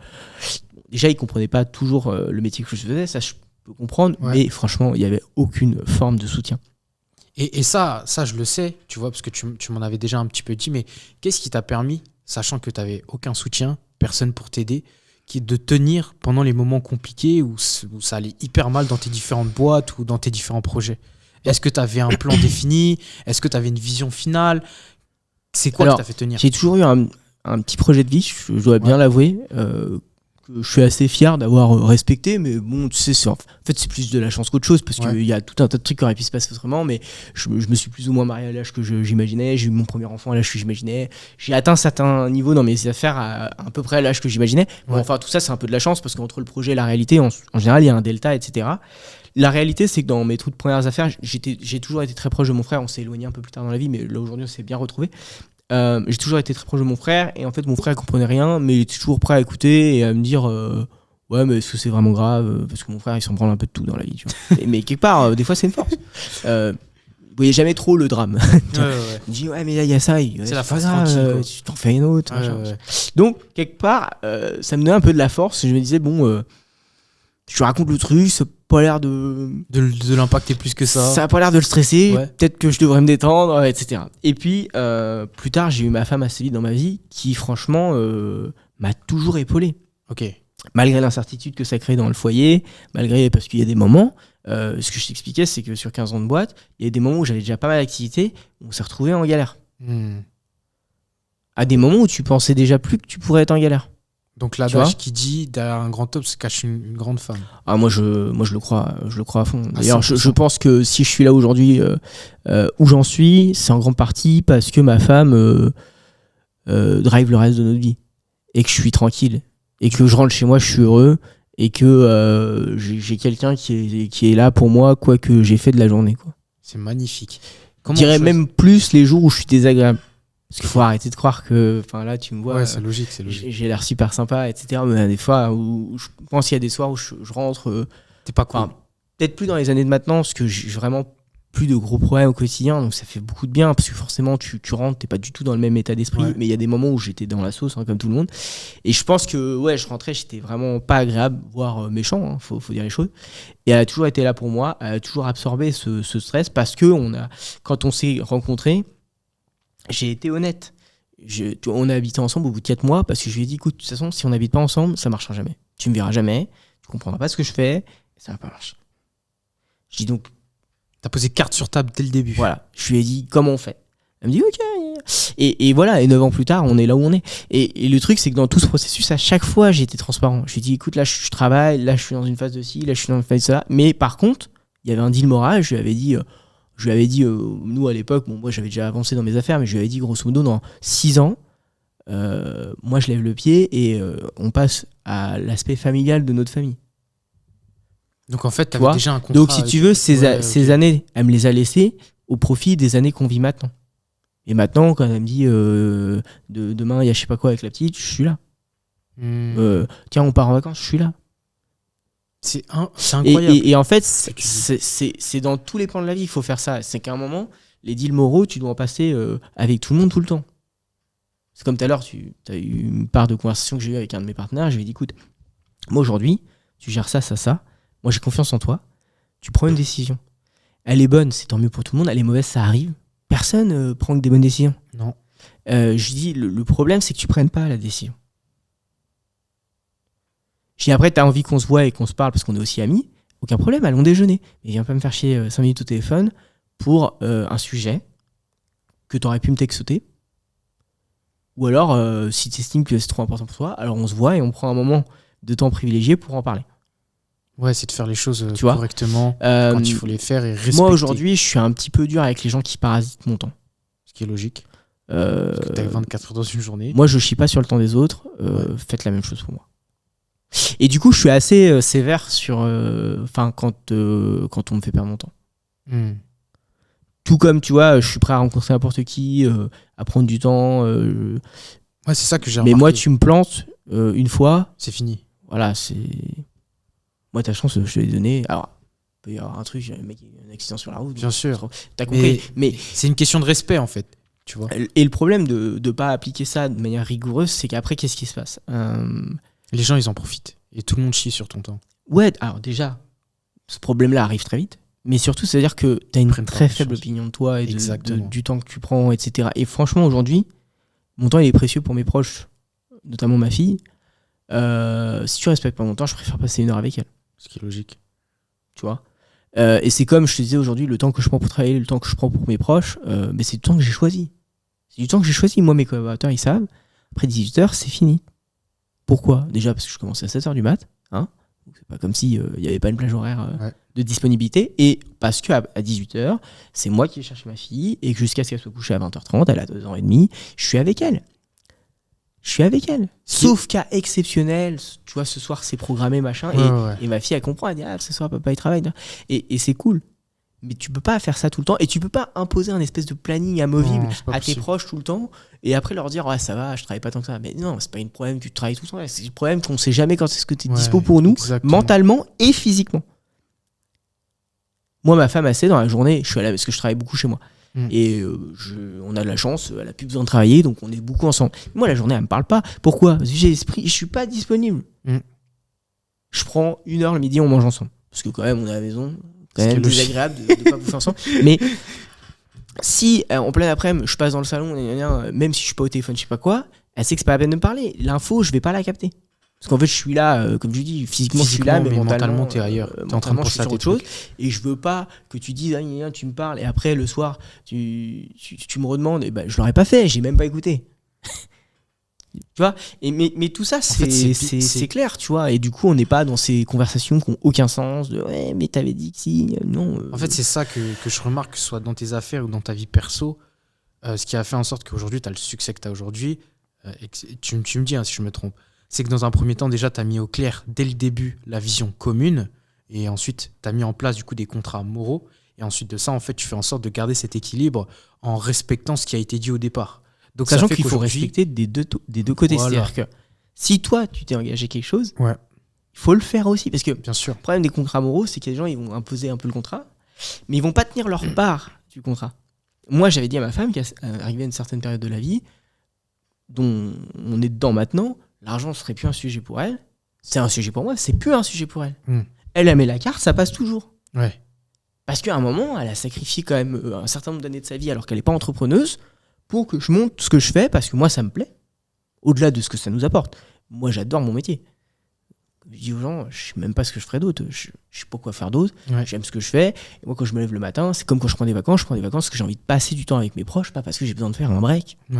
Speaker 1: Déjà, ils comprenaient pas toujours le métier que je faisais, ça je peux comprendre, mais franchement, il y avait aucune forme de soutien.
Speaker 2: Et ça, je le sais, tu vois, parce que tu m'en avais déjà un petit peu dit, mais qu'est-ce qui t'a permis, sachant que tu n'avais aucun soutien, personne pour t'aider, de tenir pendant les moments compliqués où ça allait hyper mal dans tes différentes boîtes ou dans tes différents projets? Est-ce que tu avais un plan défini? Est-ce que tu avais une vision finale? C'est quoi qui t'a fait tenir?
Speaker 1: J'ai toujours eu un petit projet de vie, je dois bien l'avouer, que que je suis assez fier d'avoir respecté, mais bon, tu sais, en fait, c'est plus de la chance qu'autre chose, parce qu'il y a tout un tas de trucs qui auraient pu se passer autrement, mais je me suis plus ou moins marié à l'âge que j'imaginais, j'ai eu mon premier enfant à l'âge que j'imaginais, j'ai atteint certains niveaux dans mes affaires à peu près à l'âge que j'imaginais. Bon, enfin, tout ça, c'est un peu de la chance, parce qu'entre le projet et la réalité, en général, il y a un delta, etc. La réalité, c'est que dans mes toutes premières affaires, j'ai toujours été très proche de mon frère, on s'est éloigné un peu plus tard dans la vie, mais là, aujourd'hui, on s'est bien retrouvés. J'ai toujours été très proche de mon frère, et en fait mon frère comprenait rien, mais il était toujours prêt à écouter et à me dire ouais, mais est-ce que c'est vraiment grave, parce que mon frère il s'en branle un peu de tout dans la vie, tu vois. Mais quelque part des fois c'est une force. Vous voyez jamais trop le drame. Il dit ouais, mais là il y a ça,
Speaker 2: c'est la phase tranquille,
Speaker 1: tu t'en fais une autre. Donc quelque part ça me donnait un peu de la force, je me disais bon, je lui raconte le truc, ça n'a pas l'air de
Speaker 2: l'impacter plus que ça.
Speaker 1: Ça n'a pas l'air de le stresser, peut-être que je devrais me détendre, etc. Et puis, plus tard, j'ai eu ma femme assez vite dans ma vie qui, franchement, m'a toujours épaulé.
Speaker 2: Ok.
Speaker 1: Malgré l'incertitude que ça crée dans le foyer, parce qu'il y a des moments, ce que je t'expliquais, c'est que sur 15 ans de boîte, il y a des moments où j'avais déjà pas mal d'activités, où on s'est retrouvé en galère. À des moments où tu pensais déjà plus que tu pourrais être en galère.
Speaker 2: Donc l'adage qui dit derrière un grand homme se cache une grande femme.
Speaker 1: Ah, moi je le crois à fond. D'ailleurs, je pense que si je suis là aujourd'hui où j'en suis, c'est en grande partie parce que ma femme drive le reste de notre vie et que je suis tranquille et que je rentre chez moi, je suis heureux et que j'ai quelqu'un qui est là pour moi quoi que j'ai fait de la journée, quoi.
Speaker 2: C'est magnifique.
Speaker 1: Je dirais même plus les jours où je suis désagréable. Parce qu'il faut arrêter de croire que, enfin là tu me vois,
Speaker 2: c'est logique.
Speaker 1: J'ai l'air super sympa, etc. Mais il y a des fois où je pense qu'il y a des soirs où je rentre.
Speaker 2: T'es pas cool.
Speaker 1: Peut-être plus dans les années de maintenant, parce que j'ai vraiment plus de gros problèmes au quotidien, donc ça fait beaucoup de bien, parce que forcément tu rentres, t'es pas du tout dans le même état d'esprit. Mais il y a des moments où j'étais dans la sauce, comme tout le monde. Et je pense que je rentrais, j'étais vraiment pas agréable, voire méchant, faut dire les choses. Et elle a toujours été là pour moi, elle a toujours absorbé ce stress, parce que quand on s'est rencontrés, j'ai été honnête. On a habité ensemble au bout de 4 mois parce que je lui ai dit écoute, de toute façon, si on n'habite pas ensemble, ça marchera jamais. Tu me verras jamais, tu comprendras pas ce que je fais, et ça va pas marcher. Je dis donc.
Speaker 2: T'as posé carte sur table dès le début.
Speaker 1: Voilà. Je lui ai dit comment on fait. Elle me dit ok. Et voilà, et 9 ans plus tard, on est là où on est. Et le truc, c'est que dans tout ce processus, à chaque fois, j'ai été transparent. Je lui ai dit écoute, là, je travaille, là, je suis dans une phase de ci, là, je suis dans une phase de ça. Mais par contre, il y avait un deal moral, je lui avais dit, nous à l'époque, moi j'avais déjà avancé dans mes affaires, mais je lui avais dit grosso modo dans 6 ans, moi je lève le pied et on passe à l'aspect familial de notre famille.
Speaker 2: Donc en fait, t'avais déjà un contrat.
Speaker 1: Donc si tu veux, ces années, elle me les a laissées au profit des années qu'on vit maintenant. Et maintenant, quand elle me dit demain il y a je sais pas quoi avec la petite, je suis là. Tiens, on part en vacances, je suis là.
Speaker 2: C'est incroyable.
Speaker 1: Et en fait, c'est dans tous les plans de la vie, il faut faire ça. C'est qu'à un moment, les deals moraux, tu dois en passer avec tout le monde tout le temps. C'est comme tout à l'heure, tu as eu une part de conversation que j'ai eue avec un de mes partenaires. Je lui ai dit écoute, moi aujourd'hui, tu gères ça, ça, ça. Moi j'ai confiance en toi. Tu prends une décision. Elle est bonne, c'est tant mieux pour tout le monde. Elle est mauvaise, ça arrive. Personne prend que des bonnes décisions.
Speaker 2: Non.
Speaker 1: Je lui dis le problème, c'est que tu prennes pas la décision. Je dis après, t'as envie qu'on se voit et qu'on se parle parce qu'on est aussi amis, aucun problème, allons déjeuner. Mais viens pas me faire chier 5 minutes au téléphone pour un sujet que t'aurais pu me texter. Ou alors, si tu estimes que c'est trop important pour toi, alors on se voit et on prend un moment de temps privilégié pour en parler.
Speaker 2: Ouais, c'est de faire les choses correctement quand il faut les faire et respecter.
Speaker 1: Moi, aujourd'hui, je suis un petit peu dur avec les gens qui parasitent mon temps.
Speaker 2: Ce qui est logique. Parce que t'as 24 heures dans une journée.
Speaker 1: Moi, je chie pas sur le temps des autres. Faites la même chose pour moi. Et du coup, je suis assez sévère sur, quand on me fait perdre mon temps. Tout comme, tu vois, je suis prêt à rencontrer n'importe qui, à prendre du temps.
Speaker 2: Ouais, c'est ça que j'ai
Speaker 1: remarqué. Mais moi, tu me plantes une fois.
Speaker 2: C'est fini.
Speaker 1: Voilà, c'est. Moi, ta chance, je te l'ai donnée. Alors, il peut y avoir un truc, un mec, un accident sur la route.
Speaker 2: Bien sûr.
Speaker 1: T'as compris. Mais
Speaker 2: c'est une question de respect, en fait. Tu vois.
Speaker 1: Et le problème de ne pas appliquer ça de manière rigoureuse, c'est qu'après, qu'est-ce qui se passe
Speaker 2: Les gens, ils en profitent. Et tout le monde chie sur ton temps.
Speaker 1: Ouais, alors déjà, ce problème-là arrive très vite. Mais surtout, c'est-à-dire que tu as une très faible opinion de toi et du temps que tu prends, etc. Et franchement, aujourd'hui, mon temps, il est précieux pour mes proches, notamment ma fille. Si tu respectes pas mon temps, je préfère passer 1 heure avec elle.
Speaker 2: Ce qui est logique.
Speaker 1: Tu vois. Et c'est comme je te disais aujourd'hui, le temps que je prends pour travailler, le temps que je prends pour mes proches, mais c'est du temps que j'ai choisi. C'est du temps que j'ai choisi. Moi, mes collaborateurs, ils savent. Après 18h, c'est fini. Pourquoi ? Déjà parce que je commençais à 7h du mat', hein. Donc, c'est pas comme si il n'y avait pas une plage horaire de disponibilité. Et parce qu'à 18h, c'est moi qui vais chercher ma fille et que jusqu'à ce qu'elle soit couchée à 20h30, elle a 2 ans et demi, je suis avec elle. Sauf cas exceptionnel, tu vois, ce soir c'est programmé, machin, et ma fille elle comprend, elle dit ce soir papa il travaille. Et c'est cool. Mais tu peux pas faire ça tout le temps et tu peux pas imposer un espèce de planning amovible à tes proches tout le temps et après leur dire ça va, je travaille pas tant que ça. Mais non, c'est pas un problème que tu travailles tout le temps, c'est le problème qu'on sait jamais quand est-ce que tu es dispo pour nous, mentalement et physiquement. Moi, ma femme, elle sait, dans la journée, je suis là parce que je travaille beaucoup chez moi. Et on a de la chance, elle a plus besoin de travailler, donc on est beaucoup ensemble. Moi, la journée, elle me parle pas. Pourquoi ? Parce que j'ai l'esprit, je suis pas disponible. Je prends 1 heure le midi, on mange ensemble. Parce que quand même, on est à la maison. C'est quand même désagréable de pas bouffer ensemble. Mais si en plein après-midi, je passe dans le salon, même si je suis pas au téléphone, je sais pas quoi, elle sait que c'est pas la peine de me parler. L'info, je vais pas la capter. Parce qu'en fait, je suis là, comme je dis, physiquement je suis là, mais mentalement
Speaker 2: t'es ailleurs. T'es en train de penser à autre chose.
Speaker 1: Et je veux pas que tu dises, tu me parles, et après, le soir, tu me redemandes, et je l'aurais pas fait, j'ai même pas écouté. Tu vois, mais tout ça c'est clair, tu vois, et du coup on n'est pas dans ces conversations qui n'ont aucun sens de mais t'avais dit que si, non.
Speaker 2: En fait c'est ça que je remarque, que ce soit dans tes affaires ou dans ta vie perso, ce qui a fait en sorte qu'aujourd'hui t'as le succès que t'as aujourd'hui, et tu me dis si je me trompe, c'est que dans un premier temps déjà t'as mis au clair dès le début la vision commune, et ensuite t'as mis en place du coup des contrats moraux, et ensuite de ça en fait tu fais en sorte de garder cet équilibre en respectant ce qui a été dit au départ.
Speaker 1: Donc, sachant qu'il faut respecter des deux côtés. Voilà. C'est-à-dire que si toi, tu t'es engagé quelque chose, il faut le faire aussi. Parce que
Speaker 2: bien sûr.
Speaker 1: Le problème des contrats moraux, c'est qu'il y a des gens, ils vont imposer un peu le contrat, mais ils vont pas tenir leur part du contrat. Moi, j'avais dit à ma femme qu'arrivée à une certaine période de la vie, dont on est dedans maintenant, l'argent ne serait plus un sujet pour elle. C'est un sujet pour moi, c'est plus un sujet pour elle. Elle met la carte, ça passe toujours.
Speaker 2: Ouais.
Speaker 1: Parce qu'à un moment, elle a sacrifié quand même un certain nombre d'années de sa vie alors qu'elle n'est pas entrepreneuse, pour que je monte ce que je fais, parce que moi, ça me plaît, au-delà de ce que ça nous apporte. Moi, j'adore mon métier. Je dis aux gens, je sais même pas ce que je ferais d'autre. Je sais pas quoi faire d'autre. J'aime ce que je fais. Et moi, quand je me lève le matin, c'est comme quand je prends des vacances. Je prends des vacances parce que j'ai envie de passer du temps avec mes proches, pas parce que j'ai besoin de faire un break. J'ai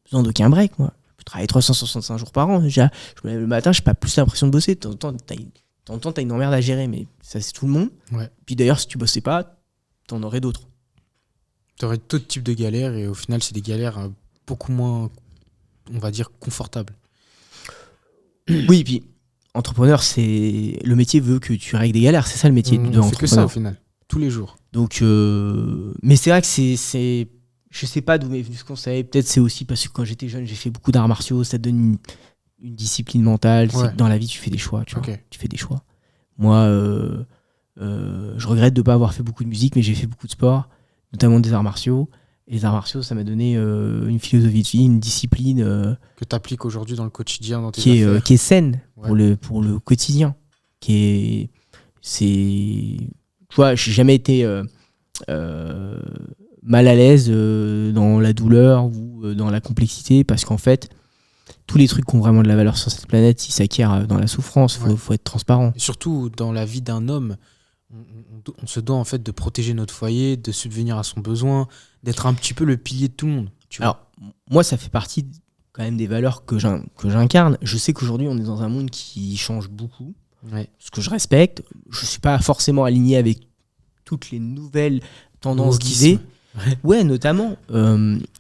Speaker 1: besoin d'aucun break, moi. Je peux travailler 365 jours par an. Déjà, je me lève le matin, je n'ai pas plus l'impression de bosser. De temps en temps, t'as une emmerde à gérer, mais ça, c'est tout le monde. Puis d'ailleurs, si tu bossais pas, t'en aurais d'autres.
Speaker 2: Tu aurais d'autres types de galères, et au final, c'est des galères beaucoup moins, on va dire, confortables.
Speaker 1: Oui, puis entrepreneur, le métier veut que tu règles des galères. C'est ça le métier de
Speaker 2: entrepreneur. On fait que ça au final, tous les jours.
Speaker 1: Donc, mais c'est vrai que c'est... Je sais pas d'où m'est venu ce conseil. Peut-être c'est aussi parce que quand j'étais jeune, j'ai fait beaucoup d'arts martiaux. Ça te donne une discipline mentale. C'est que dans la vie, tu fais des choix. Tu vois. Tu fais des choix. Moi, je regrette de ne pas avoir fait beaucoup de musique, mais j'ai fait beaucoup de sport, notamment des arts martiaux. Et les arts martiaux, ça m'a donné une philosophie de vie, une discipline
Speaker 2: que tu appliques aujourd'hui dans le quotidien, dans tes
Speaker 1: affaires. Qui est saine pour le quotidien. Tu vois, j'ai jamais été mal à l'aise dans la douleur ou dans la complexité, parce qu'en fait, tous les trucs qui ont vraiment de la valeur sur cette planète, ils s'acquièrent dans la souffrance. Faut être transparent. Et
Speaker 2: surtout, dans la vie d'un homme, on se doit en fait de protéger notre foyer, de subvenir à son besoin, d'être un petit peu le pilier de tout le monde.
Speaker 1: Alors, moi, ça fait partie quand même des valeurs que j'incarne. Je sais qu'aujourd'hui, on est dans un monde qui change beaucoup, ce que je respecte. Je ne suis pas forcément aligné avec toutes les nouvelles tendances d'idées. Notamment.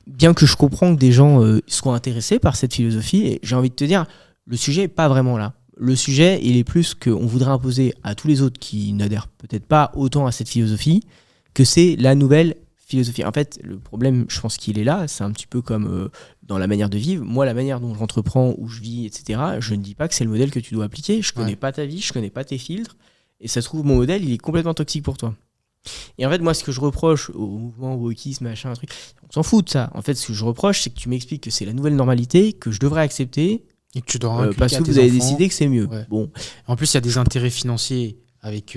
Speaker 1: Bien que je comprends que des gens soient intéressés par cette philosophie, et j'ai envie de te dire, le sujet n'est pas vraiment là. Le sujet, il est plus qu'on voudrait imposer à tous les autres qui n'adhèrent peut-être pas autant à cette philosophie, que c'est la nouvelle philosophie. En fait, le problème, je pense qu'il est là, c'est un petit peu comme dans la manière de vivre. Moi, la manière dont j'entreprends, où je vis, etc., je ne dis pas que c'est le modèle que tu dois appliquer. Je ne connais pas ta vie, je ne connais pas tes filtres, et ça se trouve, mon modèle, il est complètement toxique pour toi. Et en fait, moi, ce que je reproche au mouvement wokisme, machin, un truc, on s'en fout de ça. En fait, ce que je reproche, c'est que tu m'expliques que c'est la nouvelle normalité, que je devrais accepter,
Speaker 2: et que tu dois
Speaker 1: parce que vous avez décidé que c'est mieux. Bon.
Speaker 2: En plus, il y a des intérêts financiers avec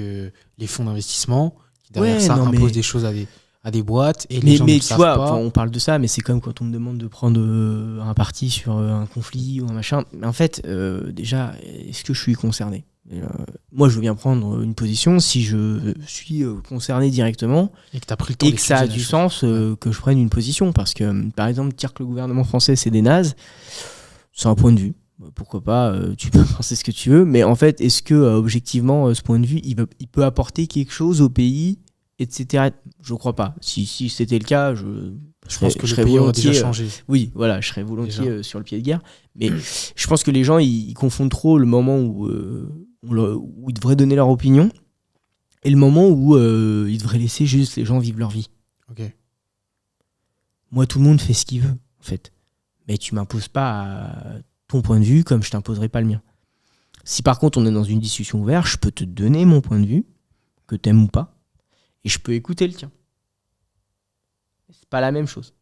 Speaker 2: les fonds d'investissement qui derrière ça imposent des choses à des boîtes, et les gens ne savent pas.
Speaker 1: On parle de ça, mais c'est comme quand on me demande de prendre un parti sur un conflit ou un machin. Mais en fait, déjà, est-ce que je suis concerné ? Moi, je veux bien prendre une position si je suis concerné directement
Speaker 2: et que, t'as pris le temps
Speaker 1: et que ça a du sens que je prenne une position. Parce que, par exemple, dire que le gouvernement français, c'est des nazes, c'est un point de vue. Pourquoi pas, tu peux penser ce que tu veux, mais en fait, est-ce que objectivement, ce point de vue, il peut apporter quelque chose au pays, etc. Je crois pas. Si c'était le cas, je
Speaker 2: pense que
Speaker 1: je
Speaker 2: le
Speaker 1: serais
Speaker 2: pays aurait déjà
Speaker 1: volontiers,
Speaker 2: changé.
Speaker 1: oui, voilà, je serais volontiers
Speaker 2: Déjà.
Speaker 1: sur le pied de guerre. Mais je pense que les gens, ils confondent trop le moment où ils devraient donner leur opinion et le moment où ils devraient laisser juste les gens vivre leur vie.
Speaker 2: Ok.
Speaker 1: Moi, tout le monde fait ce qu'il veut, en fait. Mais tu m'imposes pas ton point de vue comme je t'imposerai pas le mien. Si par contre on est dans une discussion ouverte, je peux te donner mon point de vue, que t'aimes ou pas, et je peux écouter le tien. C'est pas la même chose.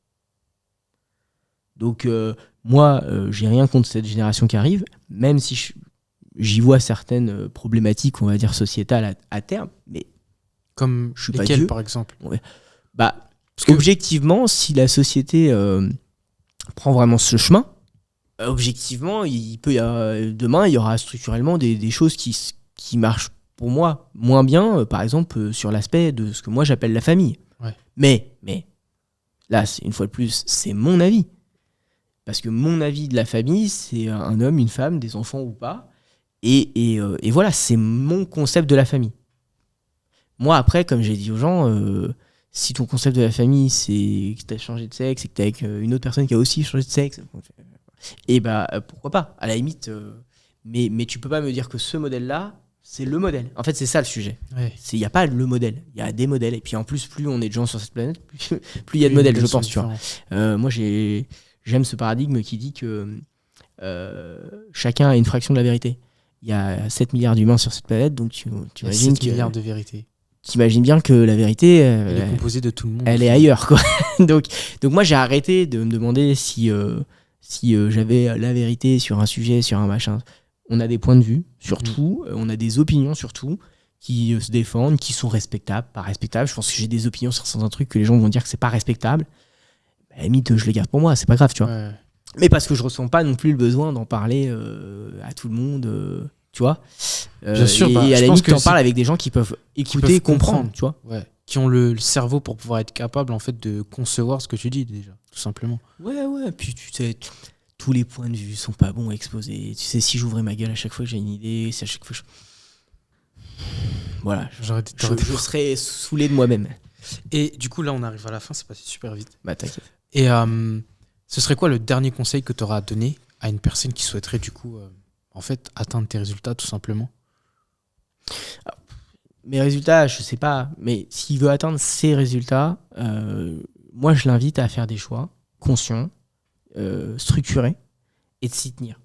Speaker 1: Donc moi, j'ai rien contre cette génération qui arrive, même si j'y vois certaines problématiques, on va dire sociétales à terme, mais
Speaker 2: Comme
Speaker 1: je suis pas
Speaker 2: lesquels,
Speaker 1: Dieu.
Speaker 2: par exemple?
Speaker 1: Bah,
Speaker 2: Parce que
Speaker 1: objectivement, si la société prend vraiment ce chemin, objectivement, demain, il y aura structurellement des choses qui marchent pour moi moins bien, par exemple, sur l'aspect de ce que moi j'appelle la famille.
Speaker 2: Ouais.
Speaker 1: Mais, là, une fois de plus, c'est mon avis. Parce que mon avis de la famille, c'est un homme, une femme, des enfants ou pas. Et voilà, c'est mon concept de la famille. Moi, après, comme j'ai dit aux gens, si ton concept de la famille, c'est que tu as changé de sexe et que tu es avec une autre personne qui a aussi changé de sexe, et pourquoi pas, à la limite. Mais tu peux pas me dire que ce modèle-là, c'est le modèle. En fait, c'est ça le sujet.
Speaker 2: Ouais.
Speaker 1: Il n'y a pas le modèle, il y a des modèles. Et puis en plus, plus on est de gens sur cette planète, plus il y a de modèles, je pense. Tu vois. Moi, j'aime ce paradigme qui dit que chacun a une fraction de la vérité. Il y a 7 milliards d'humains sur cette planète, donc tu imagines
Speaker 2: 7 milliards de vérité.
Speaker 1: T'imagines bien que la vérité,
Speaker 2: Elle est composée de tout le monde.
Speaker 1: elle est ailleurs, quoi. donc moi, j'ai arrêté de me demander si j'avais la vérité sur un sujet, sur un machin. On a des points de vue sur tout, on a des opinions sur tout, qui se défendent, qui sont respectables, pas respectables. Je pense que j'ai des opinions sur certains trucs que les gens vont dire que c'est pas respectable. À la limite, je les garde pour moi, c'est pas grave, tu vois.
Speaker 2: Ouais.
Speaker 1: Mais parce que je ressens pas non plus le besoin d'en parler à tout le monde, tu vois.
Speaker 2: Bien sûr,
Speaker 1: et à
Speaker 2: je
Speaker 1: la
Speaker 2: pense
Speaker 1: limite,
Speaker 2: que
Speaker 1: t'en parles avec des gens qui peuvent écouter,
Speaker 2: peuvent
Speaker 1: comprendre, tu vois.
Speaker 2: Ouais. Qui ont le cerveau pour pouvoir être capable en fait de concevoir ce que tu dis déjà, tout simplement.
Speaker 1: Ouais, puis tu sais, tous les points de vue sont pas bons à exposer. Tu sais, si j'ouvrais ma gueule à chaque fois que j'ai une idée, si à chaque fois voilà, je serais saoulé de moi-même.
Speaker 2: Et du coup, là, on arrive à la fin, c'est passé super vite.
Speaker 1: Bah, t'inquiète.
Speaker 2: Et ce serait quoi le dernier conseil que tu auras à donner à une personne qui souhaiterait du coup, en fait, atteindre tes résultats, tout simplement?
Speaker 1: Mes résultats, je sais pas, mais s'il veut atteindre ses résultats, moi, je l'invite à faire des choix conscients, structurés, et de s'y tenir.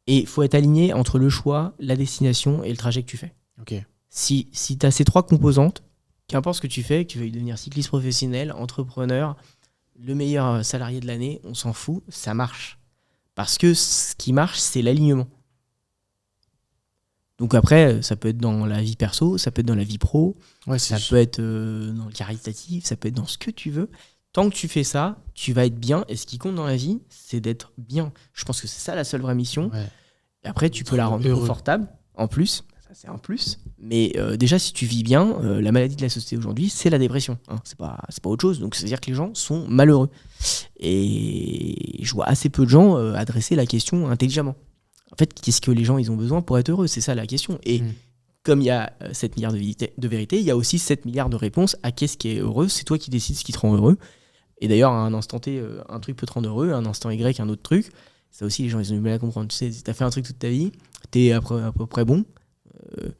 Speaker 1: Et il faut être aligné entre le choix, la destination et le trajet que tu fais.
Speaker 2: Ok.
Speaker 1: Si tu as ces trois composantes, qu'importe ce que tu fais, que tu veuilles devenir cycliste professionnel, entrepreneur, le meilleur salarié de l'année, on s'en fout, ça marche. Parce que ce qui marche, c'est l'alignement. Donc après, ça peut être dans la vie perso, ça peut être dans la vie pro,
Speaker 2: Ouais,
Speaker 1: ça peut être dans le caritatif, ça peut être dans ce que tu veux. Tant que tu fais ça, tu vas être bien. Et ce qui compte dans la vie, c'est d'être bien. Je pense que c'est ça la seule vraie mission.
Speaker 2: Ouais.
Speaker 1: Et après, tu peux la rendre
Speaker 2: heureux.
Speaker 1: confortable, en plus. Ça, c'est un plus. Mais déjà, si tu vis bien, la maladie de la société aujourd'hui, c'est la dépression. Hein. C'est pas autre chose. Donc, c'est-à-dire que les gens sont malheureux. Et je vois assez peu de gens adresser la question intelligemment. En fait, qu'est-ce que les gens ils ont besoin pour être heureux? C'est ça la question. Et comme il y a 7 milliards de vérité, il y a aussi 7 milliards de réponses à qu'est-ce qui est heureux. C'est toi qui décides ce qui te rend heureux. Et d'ailleurs, à un instant T, un truc peut te rendre heureux, à un instant Y, un autre truc. Ça aussi, les gens, ils ont du mal à comprendre. Tu sais, si t'as fait un truc toute ta vie, t'es à peu près bon,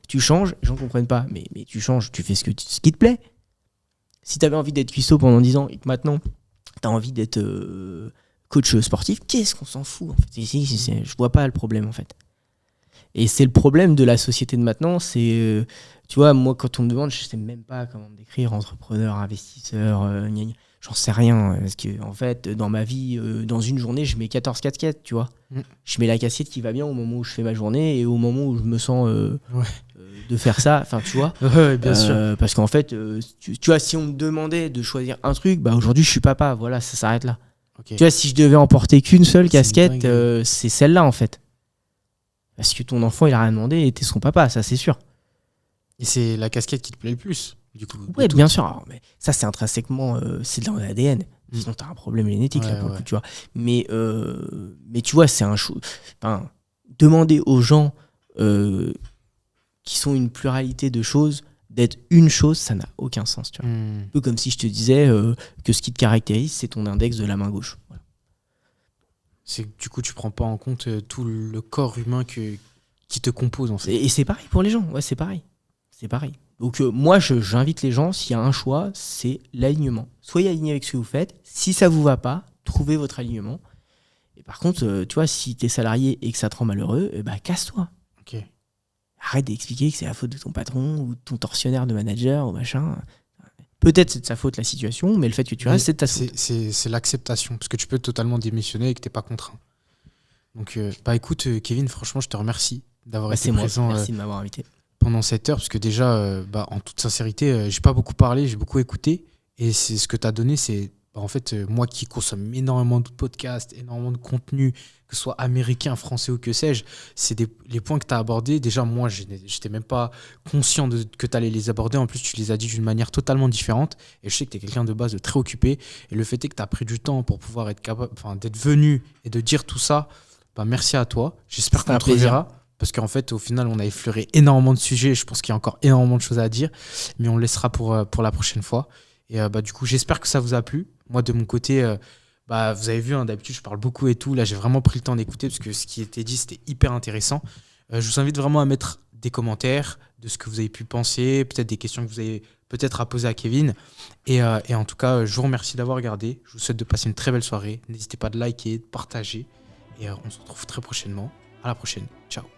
Speaker 1: tu changes, les gens comprennent pas. Mais tu changes, tu fais ce qui te plaît. Si t'avais envie d'être cuistot pendant 10 ans et que maintenant, t'as envie d'être coach sportif, qu'est-ce qu'on s'en fout en fait. Je vois pas le problème en fait. Et c'est le problème de la société de maintenant, c'est... tu vois, moi, quand on me demande, je sais même pas comment me décrire, entrepreneur, investisseur, j'en sais rien. Parce que, en fait, dans ma vie, dans une journée, je mets 14 casquettes, tu vois. Je mets la casquette qui va bien au moment où je fais ma journée et au moment où je me sens de faire ça. Enfin, tu vois.
Speaker 2: Ouais, bien sûr.
Speaker 1: Parce qu'en fait, tu vois, si on me demandait de choisir un truc, bah aujourd'hui, je suis papa. Voilà, ça s'arrête là.
Speaker 2: Okay.
Speaker 1: Tu vois, si je devais en porter qu'une seule casquette,
Speaker 2: dingue.
Speaker 1: c'est celle-là, en fait. Parce que ton enfant, il a rien demandé et t'es son papa, ça, c'est sûr.
Speaker 2: Et c'est la casquette qui te plaît le plus, du coup.
Speaker 1: Ouais, bien sûr. Alors, mais ça, c'est intrinsèquement, c'est dans l'ADN. Sinon, t'as un problème génétique, là, pour le
Speaker 2: Ouais.
Speaker 1: coup, tu vois. Mais tu vois, c'est enfin, demander aux gens qui sont une pluralité de choses d'être une chose, ça n'a aucun sens, tu vois. Un peu comme si je te disais que ce qui te caractérise, c'est ton index de la main gauche. Voilà.
Speaker 2: C'est que du coup, tu prends pas en compte tout le corps humain qui te compose, en fait.
Speaker 1: Et c'est pareil pour les gens, ouais, c'est pareil. C'est pareil. Donc moi, j'invite les gens, s'il y a un choix, c'est l'alignement. Soyez aligné avec ce que vous faites. Si ça vous va pas, trouvez votre alignement. Et par contre, tu vois, si t'es salarié et que ça te rend malheureux, bah casse-toi.
Speaker 2: Ok.
Speaker 1: Arrête d'expliquer que c'est la faute de ton patron ou de ton tortionnaire de manager ou machin. Peut-être c'est de sa faute la situation, mais le fait que tu restes, c'est de ta faute.
Speaker 2: C'est l'acceptation, parce que tu peux totalement démissionner et que t'es pas contraint. Donc, bah écoute, Kevin, franchement, je te remercie d'avoir
Speaker 1: Bah,
Speaker 2: été
Speaker 1: c'est moi,
Speaker 2: présent
Speaker 1: merci de m'avoir invité.
Speaker 2: pendant cette heure, parce que déjà, bah, en toute sincérité, j'ai pas beaucoup parlé, j'ai beaucoup écouté, et c'est ce que tu as donné, c'est bah, en fait, moi qui consomme énormément de podcasts, énormément de contenu, que ce soit américain, français ou que sais-je, c'est les points que tu as abordés. Déjà, moi, j'étais même pas conscient que tu allais les aborder. En plus, tu les as dit d'une manière totalement différente, et je sais que tu es quelqu'un de base de très occupé, et le fait est que tu as pris du temps pour pouvoir être capable, enfin, d'être venu et de dire tout ça. Bah, merci à toi. J'espère
Speaker 1: C'était
Speaker 2: qu'on
Speaker 1: un
Speaker 2: te
Speaker 1: plaisir.
Speaker 2: reverra. Parce qu'en fait, au final, on a effleuré énormément de sujets. Je pense qu'il y a encore énormément de choses à dire. Mais on le laissera pour la prochaine fois. Et bah, du coup, j'espère que ça vous a plu. Moi, de mon côté, bah, vous avez vu, hein, d'habitude, je parle beaucoup et tout. Là, j'ai vraiment pris le temps d'écouter parce que ce qui était dit, c'était hyper intéressant. Je vous invite vraiment à mettre des commentaires de ce que vous avez pu penser, peut-être des questions que vous avez peut-être à poser à Kevin. Et en tout cas, je vous remercie d'avoir regardé. Je vous souhaite de passer une très belle soirée. N'hésitez pas de liker, de partager. Et on se retrouve très prochainement. À la prochaine. Ciao.